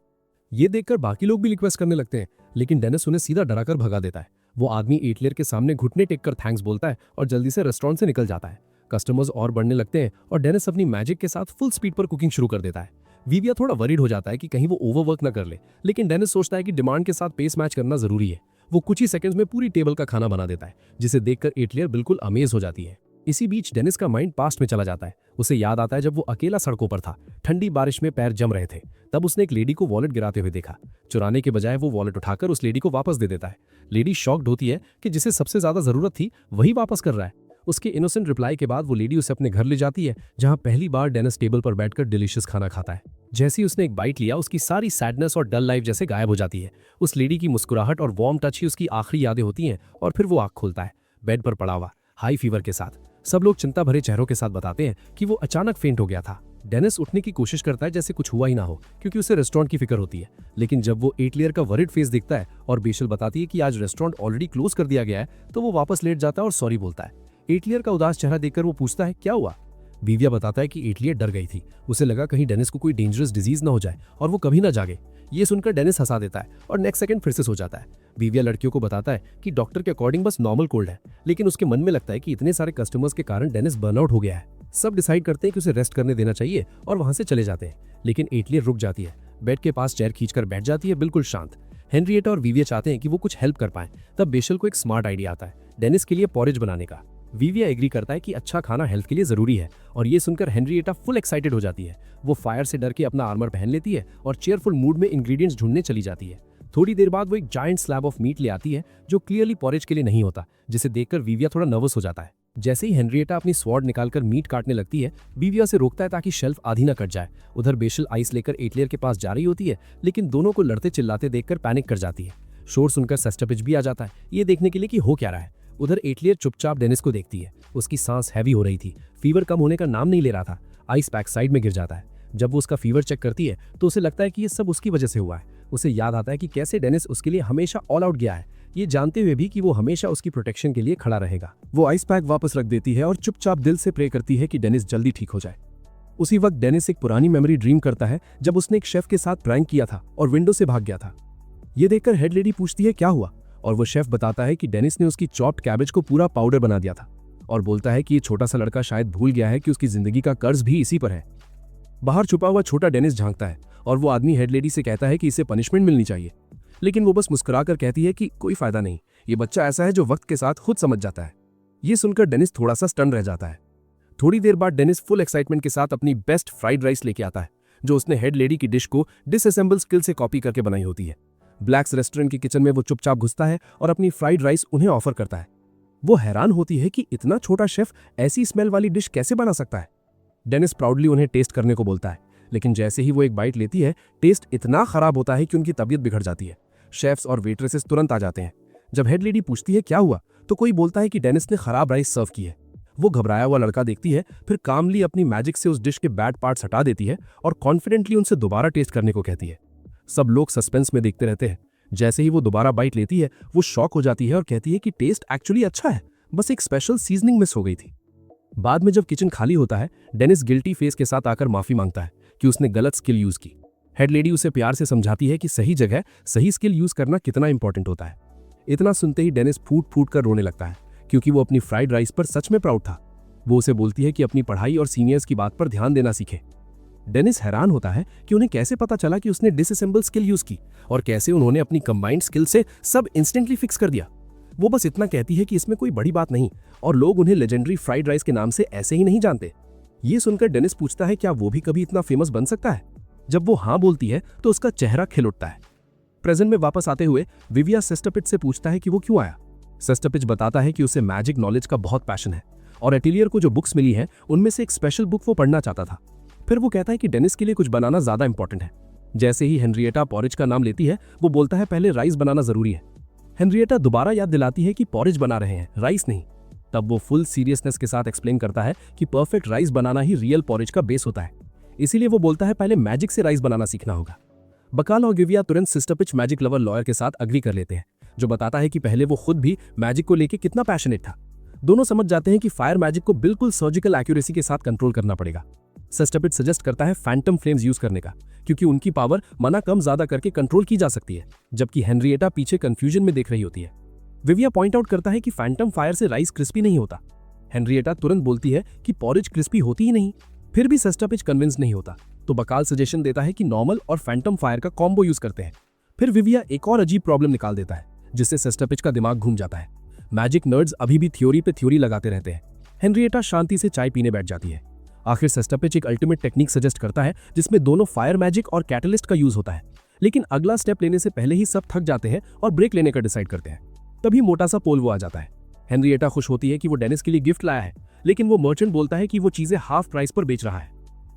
Speaker 1: ये देखकर बाकी लोग भी रिक्वेस्ट करने लगते हैं, लेकिन डेनिस उन्हें सीधा डराकर भगा देता है। वो आदमी एटलियर के सामने घुटने टेककर थैंक्स बोलता है और जल्दी से रेस्टोरेंट से निकल जाता है। कस्टमर्स और बढ़ने लगते हैं और डेनिस अपनी मैजिक के साथ फुल स्पीड पर कुकिंग शुरू कर देता है। विविया थोड़ा वरीड हो जाता है कि कहीं वो ओवरवर्क न कर ले, लेकिन डेनिस सोचता है कि डिमांड के साथ पेस मैच करना जरूरी है। वो कुछ ही सेकंड्स में पूरी टेबल का खाना बना देता है, जिसे देखकर एटलियर बिल्कुल अमेज हो जाती है। इसी बीच डेनिस का माइंड पास्ट में चला जाता है। उसे याद आता है जब वो अकेला सड़कों पर था, ठंडी बारिश में पैर जम रहे थे। तब उसने एक लेडी को वॉलेट गिराते हुए देखा। चुराने के बजाय वो वॉलेट उठाकर उस लेडी को वापस दे देता है। लेडी शॉक्ड होती है कि जिसे सबसे ज्यादा जरूरत थी वही वापस कर रहा है। उसके इनोसेंट रिप्लाई के बाद वो लेडी उसे अपने घर ले जाती है, जहां पहली बार डेनिस टेबल पर बैठकर डिलीशियस खाना खाता है। जैसे ही उसने एक बाइट लिया, उसकी सारी सैडनेस और डल लाइफ जैसे गायब हो जाती है। उस लेडी की मुस्कुराहट और वार्म टच ही उसकी आखिरी यादें होती हैं। और फिर वो आंख खोलता है, बेड पर पड़ा हुआ, हाई फीवर के साथ। सब लोग चिंता भरे चेहरों के साथ बताते हैं कि वो अचानक फेंट हो गया था। डेनिस उठने की कोशिश करता है जैसे कुछ हुआ ही ना हो, क्योंकि उसे रेस्टोरेंट की फिक्र होती है। लेकिन जब वो एटलियर का वरिड फेस दिखता है और बेशल बताती है कि आज रेस्टोरेंट ऑलरेडी क्लोज कर दिया गया है, तो वो वापस लेट जाता है और सॉरी बोलता है। एटलियर का उदास चेहरा देखकर वो पूछता है क्या हुआ। विविया बताता है कि एटलियर डर गई थी। उसे लगा कहीं डेनिस को कोई डेंजरस डिजीज ना हो जाए और वो कभी ना जागे। ये सुनकर डेनिस हंसा देता है और नेक्स्ट सेकंड फिर से सो जाता है। विविया लड़कियों को बताता है कि डॉक्टर के अकॉर्डिंग बस नॉर्मल कोल्ड है, लेकिन उसके मन में लगता है कि इतने सारे कस्टमर्स के कारण डेनिस बर्नआउट हो गया है। सब डिसाइड करते हैं कि उसे रेस्ट करने देना चाहिए और वहां से चले जाते हैं, लेकिन एटलियर रुक जाती है। बेड के पास चेयर खींचकर बैठ जाती है, बिल्कुल शांत। हेनरिएटा और विविया चाहते हैं कि वो कुछ हेल्प कर पाए। तब बेशल को एक स्मार्ट आइडिया आता है, डेनिस के लिए पॉरेज बनाने का। विविया एग्री करता है कि अच्छा खाना हेल्थ के लिए जरूरी है और ये सुनकर हेनरिएटा फुल एक्साइटेड हो जाती है। वो फायर से डर के अपना आर्मर पहन लेती है और चेयरफुल मूड में इंग्रेडिएंट्स ढूंढने चली जाती है। थोड़ी देर बाद वो एक जायंट स्लैब ऑफ मीट ले आती है जो क्लियरली पॉरेज के लिए नहीं होता, जिसे देखकर विविया थोड़ा नर्वस हो जाता है। जैसे ही हेनरिएटा अपनी स्वॉर्ड निकालकर मीट काटने लगती है, विविया से रोकता है ताकि शेल्फ आधी न कट जाए। उधर बेशल आइस लेकर एटलियर के पास जा रही होती है, लेकिन दोनों को लड़ते चिल्लाते देखकर पैनिक कर जाती है। शोर सुनकर सेस्टापिच भी आ जाता है, ये देखने के लिए कि हो क्या रहा है। उधर एटलियर चुपचाप डेनिस को देखती है। उसकी सांस हैवी हो रही थी, फीवर कम होने का नाम नहीं ले रहा था। आइस पैक साइड में गिर जाता है। जब वो उसका फीवर चेक करती है तो उसे लगता है कि ये सब उसकी वजह से हुआ है। उसे याद आता है कि कैसे डेनिस उसके लिए हमेशा ऑल आउट गया है, ये जानते हुए भी कि वो हमेशा उसकी प्रोटेक्शन के लिए खड़ा रहेगा। वो आइस पैक वापस रख देती है और चुपचाप दिल से प्रे करती है कि डेनिस जल्दी ठीक हो जाए। उसी वक्त डेनिस एक पुरानी मेमोरी ड्रीम करता है जब उसने एक शेफ के साथ प्रैंक किया था और विंडो से भाग गया था। ये देखकर हेड लेडी पूछती है क्या हुआ, और वो शेफ बताता है कि डेनिस ने उसकी चॉप्ड कैबेज को पूरा पाउडर बना दिया था। और बोलता है कि ये छोटा सा लड़का शायद भूल गया है कि उसकी जिंदगी का कर्ज भी इसी पर है। बाहर छुपा हुआ छोटा डेनिस झांकता है और वो आदमी हेड लेडी से कहता है कि इसे पनिशमेंट मिलनी चाहिए, लेकिन वो बस मुस्कुराकर कहती है कि कोई फायदा नहीं, ये बच्चा ऐसा है जो वक्त के साथ खुद समझ जाता है। ये सुनकर डेनिस थोड़ा सा स्टन रह जाता है। थोड़ी देर बाद डेनिस फुल एक्साइटमेंट के साथ अपनी बेस्ट फ्राइड राइस लेके आता है, जो उसने हेड लेडी की डिश को डिसअसेंबल स्किल से कॉपी करके बनाई होती है। ब्लैक्स रेस्टोरेंट के किचन में वो चुपचाप घुसता है और अपनी फ्राइड राइस उन्हें ऑफर करता है। वो हैरान होती है कि इतना छोटा शेफ ऐसी स्मेल वाली डिश कैसे बना सकता है। डेनिस प्राउडली उन्हें टेस्ट करने को बोलता है, लेकिन जैसे ही वो एक बाइट लेती है, टेस्ट इतना खराब होता है कि उनकी तबीयत बिगड़ जाती है। शेफ्स और वेट्रेसेस तुरंत आ जाते हैं। जब हेड लेडी पूछती है क्या हुआ, तो कोई बोलता है कि डेनिस ने खराब राइस सर्व की है। वो घबराया हुआ लड़का देखती है, फिर कामली अपनी मैजिक से उस डिश के बैड पार्ट्स हटा देती है और कॉन्फिडेंटली उनसे दोबारा टेस्ट करने को कहती है। सब लोग सस्पेंस में देखते रहते हैं। जैसे ही वो दोबारा बाइट लेती है, वो शॉक हो जाती है और कहती है कि टेस्ट एक्चुअली अच्छा है, बस एक स्पेशल सीजनिंग मिस हो गई थी। बाद में जब किचन खाली होता है, डेनिस गिल्टी फेस के साथ आकर माफी मांगता है कि उसने गलत स्किल यूज की। हेड लेडी उसे प्यार से समझाती है कि सही जगह सही स्किल यूज करना कितना इंपॉर्टेंट होता है। इतना सुनते ही डेनिस फूट फूट कर रोने लगता है, क्योंकि वो अपनी फ्राइड राइस पर सच में प्राउड था। वो उसे बोलती है कि अपनी पढ़ाई और सीनियर्स की बात पर ध्यान देना सीखे। डेनिस हैरान होता है कि उन्हें कैसे पता चला कि उसने डिसअसेंबल स्किल यूज की और कैसे उन्होंने अपनी कंबाइंड स्किल से सब इंस्टेंटली फिक्स कर दिया। वो बस इतना कहती है कि इसमें कोई बड़ी बात नहीं और लोग उन्हें लेजेंडरी फ्राइड राइस के नाम से ऐसे ही नहीं जानते। ये सुनकर डेनिस पूछता है क्या वो भी कभी इतना फेमस बन सकता है। जब वो हाँ बोलती है तो उसका चेहरा खिल उठता है। प्रेजेंट में वापस आते हुए विविया सेस्टापिच से पूछता है कि वो क्यों आया। सेस्टापिच बताता है कि उसे मैजिक नॉलेज का बहुत पैशन है और एटिलियर को जो बुक्स मिली हैं उनमें से एक स्पेशल बुक वो पढ़ना चाहता था। फिर वो कहता है कि डेनिस के लिए कुछ बनाना ज्यादा इंपॉर्टेंट है। जैसे ही हेनरिएटा पॉरेज का नाम लेती है, वो बोलता है पहले राइस बनाना जरूरी है। हेनरिएटा दोबारा याद दिलाती है कि पॉरेज बना रहे हैं, राइस नहीं। तब वो फुल सीरियसनेस के साथ एक्सप्लेन करता है कि परफेक्ट राइस बनाना ही रियल पॉरेज का बेस होता है। इसीलिए वो बोलता है पहले मैजिक से राइस बनाना सीखना होगा। बकाल और गिविया तुरंत सेस्टापिच मैजिक लवर लॉयर के साथ अग्री कर लेते हैं, जो बताता है कि पहले वो खुद भी मैजिक को लेकर कितना पैशनेट था। दोनों समझ जाते हैं कि फायर मैजिक को बिल्कुल सर्जिकल एक्यूरेसी के साथ कंट्रोल करना पड़ेगा। सेस्टापिच सजेस्ट करता है फैंटम फ्लेम्स यूज करने का, क्योंकि उनकी पावर मना कम ज्यादा करके कंट्रोल की जा सकती है, जबकि हेनरिएटा पीछे कंफ्यूजन में देख रही होती है। विविया पॉइंट आउट करता है कि फैंटम फायर से राइस क्रिस्पी नहीं होता। हेनरिएटा तुरंत बोलती है कि पॉरेज क्रिस्पी होती ही नहीं। फिर भी सेस्टापिच कन्विंस नहीं होता, तो बकाल सजेशन देता है कि नॉर्मल और फैंटम फायर का कॉम्बो यूज करते हैं। फिर विविया एक और अजीब प्रॉब्लम निकाल देता है, जिससे सेस्टापिच का दिमाग घूम जाता है। मैजिक नर्ड्स अभी भी थ्योरी पे थ्योरी लगाते रहते हैं। हेनरिएटा शांति से चाय पीने बैठ जाती है। आखिर सेस्टापिच एक अल्टीमेट टेक्निक सजेस्ट करता है, जिसमें दोनों फायर मैजिक और कैटलिस्ट का यूज होता है। लेकिन अगला स्टेप लेने से पहले ही सब थक जाते हैं और ब्रेक लेने का डिसाइड करते हैं। तभी मोटा सा पोल्वो आ जाता है। हेनरिएटा खुश होती है कि वो डेनिस के लिए गिफ्ट लाया है, लेकिन वो मर्चेंट बोलता है कि वो चीजें हाफ प्राइस पर बेच रहा है।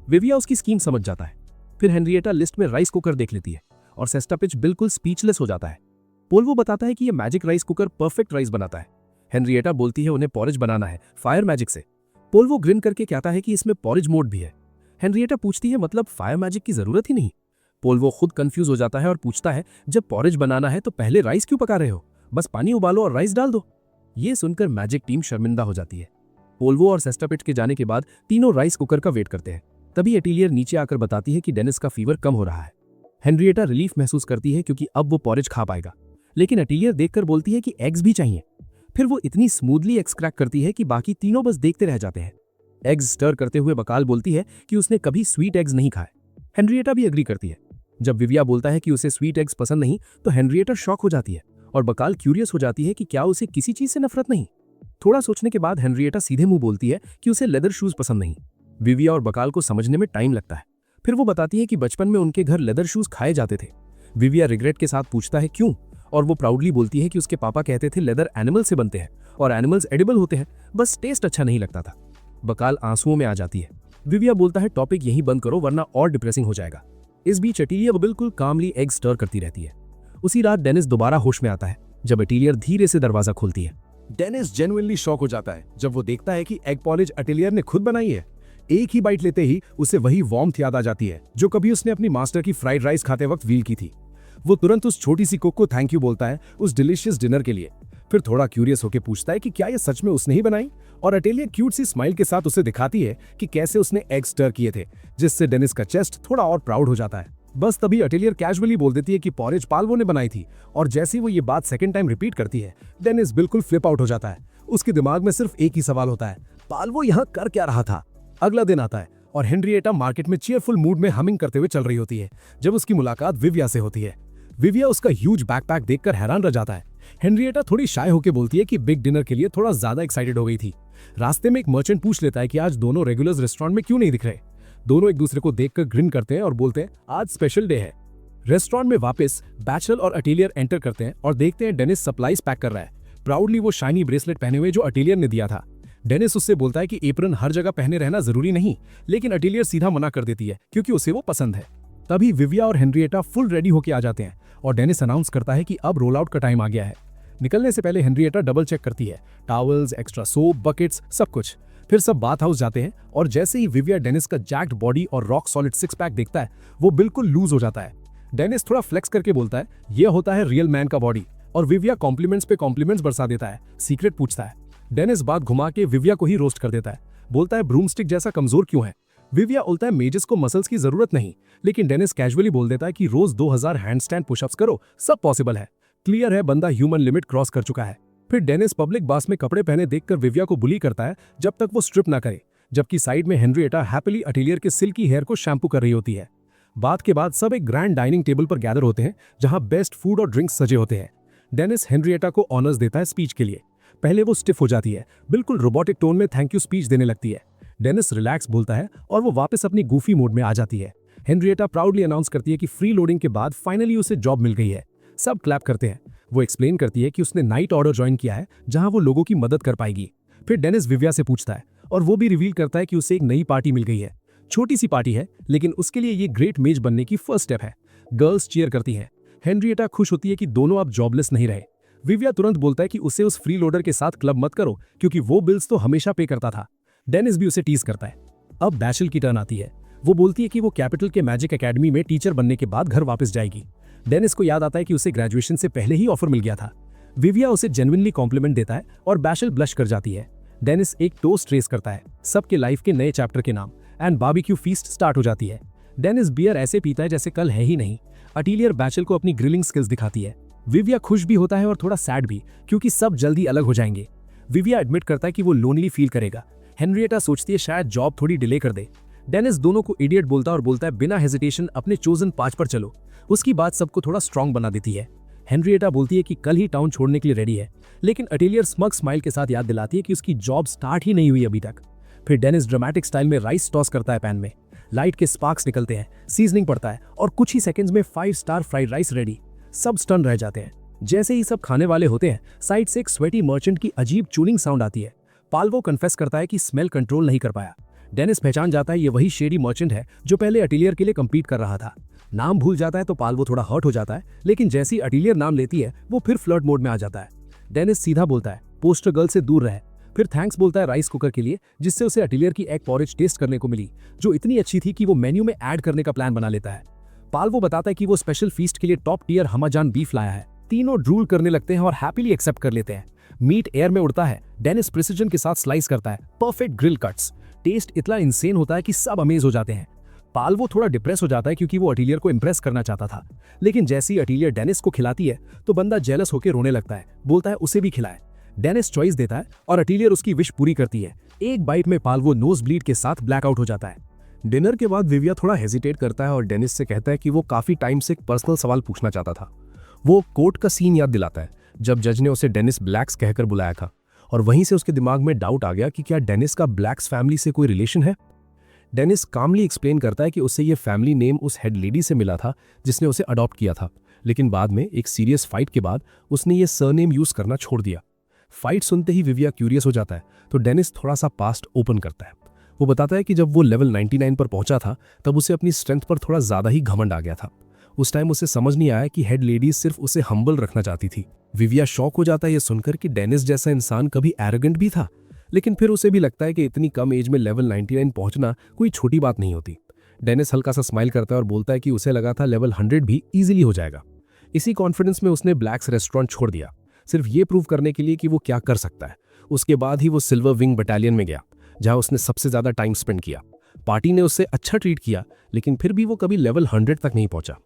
Speaker 1: विविया उसकी स्कीम समझ जाता है। फिर हेनरिएटा लिस्ट में राइस कुकर देख लेती है और सेस्टापिच बिल्कुल स्पीचलेस हो जाता है। पोल्वो बताता है कि ये magic rice cooker perfect rice बनाता है। हेनरिएटा बोलती है उन्हें पॉरेज बनाना है फायर मैजिक से। पोल्वो ग्रिन करके कहता है कि इसमें पॉरेज मोड भी है। हेनरिएटा पूछती है मतलब फायर मैजिक की जरूरत ही नहीं। पोल्वो खुद कंफ्यूज हो जाता है और पूछता है जब पॉरेज बनाना है तो पहले राइस क्यों पका रहे हो, बस पानी उबालो और राइस डाल दो। ये सुनकर मैजिक टीम शर्मिंदा हो जाती है। पोल्वो और सेस्टापिच के जाने के बाद तीनों राइस कुकर का वेट करते हैं। तभी एटिलियर नीचे आकर बताती है कि डेनिस का फीवर कम हो रहा है। हेनरिएटा रिलीफ महसूस करती है क्योंकि अब वो पॉरेज खा पाएगा, लेकिन एटिलियर देखकर बोलती है कि एग्स भी चाहिए। फिर वो इतनी स्मूथली एग्स क्रैक करती है कि बाकी तीनों बस देखते रह जाते हैं। एग्स स्टर करते हुए बकाल बोलती है कि उसने कभी स्वीट एग्स नहीं खाए। हेनरिएटा भी एग्री करती है। जब विविया बोलता है कि उसे स्वीट एग्स पसंद नहीं, तो हेनरिएटा शॉक हो जाती है और बकाल क्यूरियस हो जाती है कि क्या उसे किसी चीज से नफरत नहीं। थोड़ा सोचने के बाद हेनरिएटा सीधे मुंह बोलती है कि उसे लेदर शूज पसंद नहीं। विविया और बकाल को समझने में टाइम लगता है। फिर वो बताती है कि बचपन में उनके घर लेदर शूज खाए जाते थे। विविया रिग्रेट के साथ पूछता है क्यों, और वो प्राउडली बोलती है कि उसके पापा कहते थे लेदर एनिमल से बनते हैं और एनिमल्स एडिबल होते हैं, बस टेस्ट अच्छा नहीं लगता था। बकाल आंसुओं में आ जाती है। विविया बोलता है टॉपिक यहीं बंद करो वरना और डिप्रेसिंग हो जाएगा। इस बीच एटिलियर बिल्कुल कामली एग स्टर करती रहती है। उसी रात डेनिस दोबारा होश में आता है जब एटिलियर धीरे से दरवाजा खोलती है।
Speaker 3: डेनिस जेन्युइनली शॉक हो जाता है जब वो देखता है कि एग पॉलिश एटिलियर ने खुद बनाई है। एक ही बाइट लेते ही उसे वही वार्मथ याद आ जाती है जो कभी उसने अपनी मास्टर की फ्राइड राइस खाते वक्त फील की थी। वो तुरंत उस छोटी सी कुक को थैंक यू बोलता है उस डिलीशियस डिनर के लिए। फिर थोड़ा क्यूरियस होकर पूछता है कि क्या ये सच में उसने ही बनाई, और एटिलियर क्यूट सी स्माइल के साथ उसे दिखाती है कि कैसे उसने एग स्टर किए थे, जिससे डेनिस का चेस्ट थोड़ा और प्राउड हो जाता है। बस तभी एटिलियर कैजुअली बोल देती है कि पॉरेज पाल्वो ने बनाई थी, और जैसे ही वो ये बात सेकंड टाइम रिपीट करती है डेनिस बिल्कुल फ्लिप आउट हो जाता है। उसके दिमाग में सिर्फ एक ही सवाल होता है, पाल्वो यहाँ कर क्या रहा था। अगला दिन आता है और हेनरिएटा मार्केट में चीयरफुल मूड में हमिंग करते हुए चल रही होती है जब उसकी मुलाकात विविया से होती है। विविया उसका ह्यूज बैकपैक देखकर हैरान रह जाता है। हेनरिएटा थोड़ी शाय होकर बोलती है कि बिग डिनर के लिए थोड़ा ज्यादा एक्साइटेड हो गई थी। रास्ते में एक मर्चेंट पूछ लेता है कि आज दोनों रेगुलर्स रेस्टोरेंट में क्यों नहीं दिख रहे। दोनों एक दूसरे को देखकर ग्रिन करते हैं और बोलते हैं आज स्पेशल डे है। रेस्टोरेंट में वापस बैचलर और अटेलियर एंटर करते हैं और देखते हैं डेनिस सप्लाईज पैक कर रहा है, प्राउडली वो शाइनी ब्रेसलेट पहने हुए जो अटेलियर ने दिया था। डेनिस उससे बोलता है कि एप्रन हर जगह पहने रहना जरूरी नहीं, लेकिन अटेलियर सीधा मना कर देती है क्योंकि उसे वो पसंद है। तभी विविया और हेनरिएटा फुल रेडी होके आ जाते हैं और डेनिस अनाउंस करता है कि अब रोल आउट का टाइम आ गया है। निकलने से पहले हेनरिएटा डबल चेक करती है, टॉवल्स, एक्स्ट्रा सोप, बकेट्स, सब कुछ। फिर सब बाथ हाउस जाते हैं और जैसे ही विविया डेनिस का जैक्ड बॉडी और रॉक सॉलिड सिक्स पैक देखता है वो बिल्कुल लूज हो जाता है। डेनिस थोड़ा फ्लेक्स करके बोलता है ये होता है रियल मैन का बॉडी, और विविया कॉम्प्लीमेंट्स पे कॉम्प्लीमेंट्स बरसा देता है, सीक्रेट पूछता है। डेनिस बात घुमा के विविया को ही रोस्ट कर देता है, बोलता है ब्रूमस्टिक जैसा कमजोर क्यों है। विविया बोलता है मेजस को मसल्स की जरूरत नहीं, लेकिन डेनिस कैजुअली बोल देता है कि रोज 2000 हैंडस्टैंड पुशअप्स करो, सब पॉसिबल है। क्लियर है बंदा ह्यूमन लिमिट क्रॉस कर चुका है। फिर डेनिस पब्लिक बास में कपड़े पहने देखकर विविया को बुली करता है जब तक वो स्ट्रिप ना करे, जबकि साइड में हेनरिएटा हैप्पीली अटेलियर के सिल्की हेयर को शैम्पू कर रही होती है। बात के बाद सब एक ग्रैंड डाइनिंग टेबल पर गैदर होते हैं जहां बेस्ट फूड और ड्रिंक्स सजे होते हैं। डेनिस हेनरिएटा को ऑनर्स देता है स्पीच के लिए। पहले वो स्टिफ हो जाती है, बिल्कुल रोबोटिक टोन में थैंक यू स्पीच देने लगती है। डेनिस रिलैक्स बोलता है और वो वापस अपनी गूफी मोड में आ जाती है। हेनरिएटा प्राउडली अनाउंस करती है कि फ्री लोडिंग के बाद फाइनली उसे जॉब मिल गई है। सब क्लैप करते हैं। वो एक्सप्लेन करती है कि उसने नाइट ऑर्डर ज्वाइन किया है जहां वो लोगों की मदद कर पाएगी। फिर डेनिस विविया से पूछता है और वो भी रिवील करता है कि उसे एक नई पार्टी मिल गई है। छोटी सी पार्टी है, लेकिन उसके लिए ये ग्रेट मेज बनने की फर्स्ट स्टेप है। गर्ल्स चीयर करती हैं। हेनरिएटा खुश होती है कि दोनों अब जॉबलेस नहीं रहे। विविया तुरंत बोलता है कि उसे उस फ्री लोडर के साथ क्लब मत करो क्योंकि वो बिल्स तो हमेशा पे करता था। डेनिस भी उसे टीज करता है। अब बैचल की टर्न आती है। वो बोलती है कि वो कैपिटल के मैजिक एकेडमी में टीचर बनने के बाद घर वापस जाएगी। डेनिस को याद आता है कि उसे ग्रेजुएशन से पहले ही ऑफर मिल गया था। विविया उसे जेन्युइनली कॉम्प्लीमेंट देता है और बैचल ब्लश कर जाती है। डेनिस एक टोस्ट रेस करता है सबके लाइफ के नए चैप्टर के नाम, एंड बारबेक्यू फीस्ट स्टार्ट हो जाती है। डेनिस बियर ऐसे पीता है जैसे कल है ही नहीं। अटेलियर बैचल को अपनी ग्रिलिंग स्किल्स दिखाती है। विविया खुश भी होता है और थोड़ा सैड भी, क्योंकि सब जल्दी अलग हो जाएंगे। विविया एडमिट करता है कि वो लोनली फील करेगा। हेनरिएटा सोचती है शायद जॉब थोड़ी डिले कर दे। डेनिस दोनों को इडियट बोलता और बोलता है बिना हेजिटेशन अपने चोजन 5 पर चलो। उसकी बात सबको थोड़ा स्ट्रांग बना देती है। हेनरिएटा बोलती है कि कल ही टाउन छोड़ने के लिए रेडी है, लेकिन अटेलियर स्मग स्माइल के साथ याद दिलाती है कि उसकी जॉब स्टार्ट ही नहीं हुई अभी तक। फिर डेनिस ड्रामेटिक स्टाइल में राइस टॉस करता है पैन में। लाइट के स्पार्क्स निकलते हैं, सीजनिंग पड़ता है और कुछ ही सेकंड्स में 5 स्टार फ्राइड राइस रेडी। सब स्टन रह जाते हैं। जैसे ही सब खाने वाले होते हैं, साइड से एक स्वेटी मर्चेंट की अजीब चूनिंग साउंड आती है। पाल्वो कन्फेस करता है कि स्मेल कंट्रोल नहीं कर पाया। डेनिस पहचान जाता है ये वही शेडी मर्चेंट है जो पहले अटेलियर के लिए कम्पीट कर रहा था। नाम भूल जाता है तो पाल्वो थोड़ा हर्ट हो जाता है, लेकिन जैसे ही अटेलियर नाम लेती है वो फिर फ्लर्ट मोड में आ जाता है। डेनिस सीधा बोलता है पोस्टर गर्ल से दूर रहे। फिर थैंक्स बोलता है राइस कुकर के लिए जिससे उसे अटेलियर की एग पॉरेज टेस्ट करने को मिली, जो इतनी अच्छी थी कि वो मेन्यू में ऐड करने का प्लान बना लेता है। पाल्वो बताता है कि वो स्पेशल फीस्ट के लिए टॉप टियर हमाजान बीफ लाया है। तीनों ड्रूल करने लगते हैं और हैप्पीली एक्सेप्ट कर लेते हैं। मीट एयर में उड़ता है। डेनिस प्रिसिजन के साथ स्लाइस करता है, परफेक्ट ग्रिल कट्स। टेस्ट इतना इंसेन होता है कि सब अमेज हो जाते हैं। पाल्वो थोड़ा डिप्रेस हो जाता है क्योंकि वो अटेलियर को इंप्रेस करना चाहता था, लेकिन जैसे ही अटेलियर डेनिस को खिलाती है तो बंदा जेलस होकर रोने लगता है, बोलता है उसे भी खिलाए। डेनिस चॉइस देता है और अटेलियर उसकी विश पूरी करती है। एक बाइट में पाल्वो नोज ब्लीड के साथ ब्लैकआउट हो जाता है। डिनर के बाद विविया थोड़ा हेजिटेट करता है और डेनिस से कहता है कि वो काफी टाइम से एक पर्सनल सवाल पूछना चाहता था। वो कोर्ट का सीन याद दिलाता है जब जज ने उसे डेनिस ब्लैक्स कहकर बुलाया था, और वहीं से उसके दिमाग में डाउट आ गया कि क्या डेनिस का ब्लैक्स फैमिली से कोई रिलेशन है। डेनिस कामली एक्सप्लेन करता है कि उसे ये फैमिली नेम उस हेड लेडी से मिला था जिसने उसे अडॉप्ट किया था, लेकिन बाद में एक सीरियस फाइट के बाद उसने ये सरनेम यूज करना छोड़ दिया। फाइट सुनते ही विविया क्यूरियस हो जाता है तो डेनिस थोड़ा सा पास्ट ओपन करता है। वो बताता है कि जब वो लेवल 99 पर पहुंचा था तब उसे अपनी स्ट्रेंथ पर थोड़ा ज्यादा ही घमंड आ गया था। उस टाइम उसे समझ नहीं आया कि हेड लेडी सिर्फ उसे हम्बल रखना चाहती थी। विविया शॉक हो जाता है ये सुनकर कि डेनिस जैसा इंसान कभी एरोगेंट भी था, लेकिन फिर उसे भी लगता है कि इतनी कम एज में लेवल 99 पहुंचना कोई छोटी बात नहीं होती। डेनिस हल्का सा स्माइल करता है और बोलता है कि उसे लगा था लेवल 100 भी इजीली हो जाएगा। इसी कॉन्फिडेंस में उसने ब्लैक्स रेस्टोरेंट छोड़ दिया, सिर्फ ये प्रूव करने के लिए कि वो क्या कर सकता है। उसके बाद ही वो सिल्वर विंग बटालियन में गया जहां उसने सबसे ज्यादा टाइम स्पेंड किया। पार्टी ने उससे अच्छा ट्रीट किया, लेकिन फिर भी वो कभी लेवल 100 तक नहीं पहुंचा।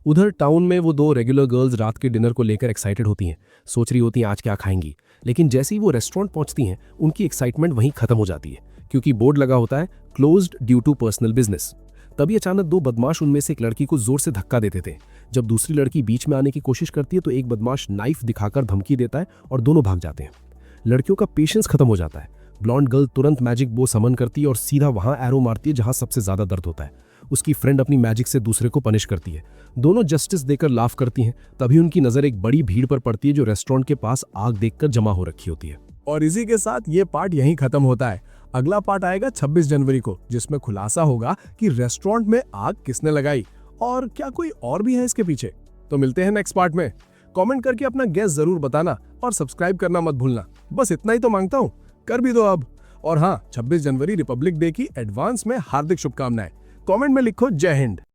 Speaker 1: उधर टाउन में वो दो रेगुलर गर्ल्स रात के डिनर को लेकर एक्साइटेड होती हैं, सोच रही होती हैं आज क्या खाएंगी। लेकिन जैसे ही वो रेस्टोरेंट पहुंचती हैं उनकी एक्साइटमेंट वहीं खत्म हो जाती है, क्योंकि बोर्ड लगा होता है closed due to personal business. तभी अचानक दो बदमाश उनमें से एक लड़की को जोर से धक्का देते थे। जब दूसरी लड़की बीच में आने की कोशिश करती है तो एक बदमाश नाइफ दिखाकर धमकी देता है और दोनों भाग जाते हैं। लड़कियों का पेशेंस खत्म हो जाता है। ब्लॉन्ड गर्ल तुरंत मैजिक बो समन करती है और सीधा वहां एरो मारती है जहां सबसे ज्यादा दर्द होता है। उसकी फ्रेंड अपनी मैजिक से दूसरे को पनिश करती है। दोनों जस्टिस देकर लाफ करती हैं। तभी उनकी नजर एक बड़ी भीड़ पर पड़ती है जो रेस्टोरेंट के पास आग देखकर जमा हो रखी होती है।
Speaker 4: और इसी के साथ ये पार्ट यहीं खत्म होता है। अगला पार्ट आएगा 26 जनवरी को, जिसमें खुलासा होगा कि रेस्टोरेंट में आग किसने लगाई और क्या कोई और भी है इसके पीछे। तो मिलते हैं नेक्स्ट पार्ट में। कमेंट करके अपना गेस जरूर बताना और सब्सक्राइब करना मत भूलना। बस इतना ही तो मांगता हूँ, कर भी दो अब। और हाँ, 26 जनवरी रिपब्लिक डे की एडवांस में हार्दिक शुभकामनाएं। कमेंट में लिखो जय हिंद।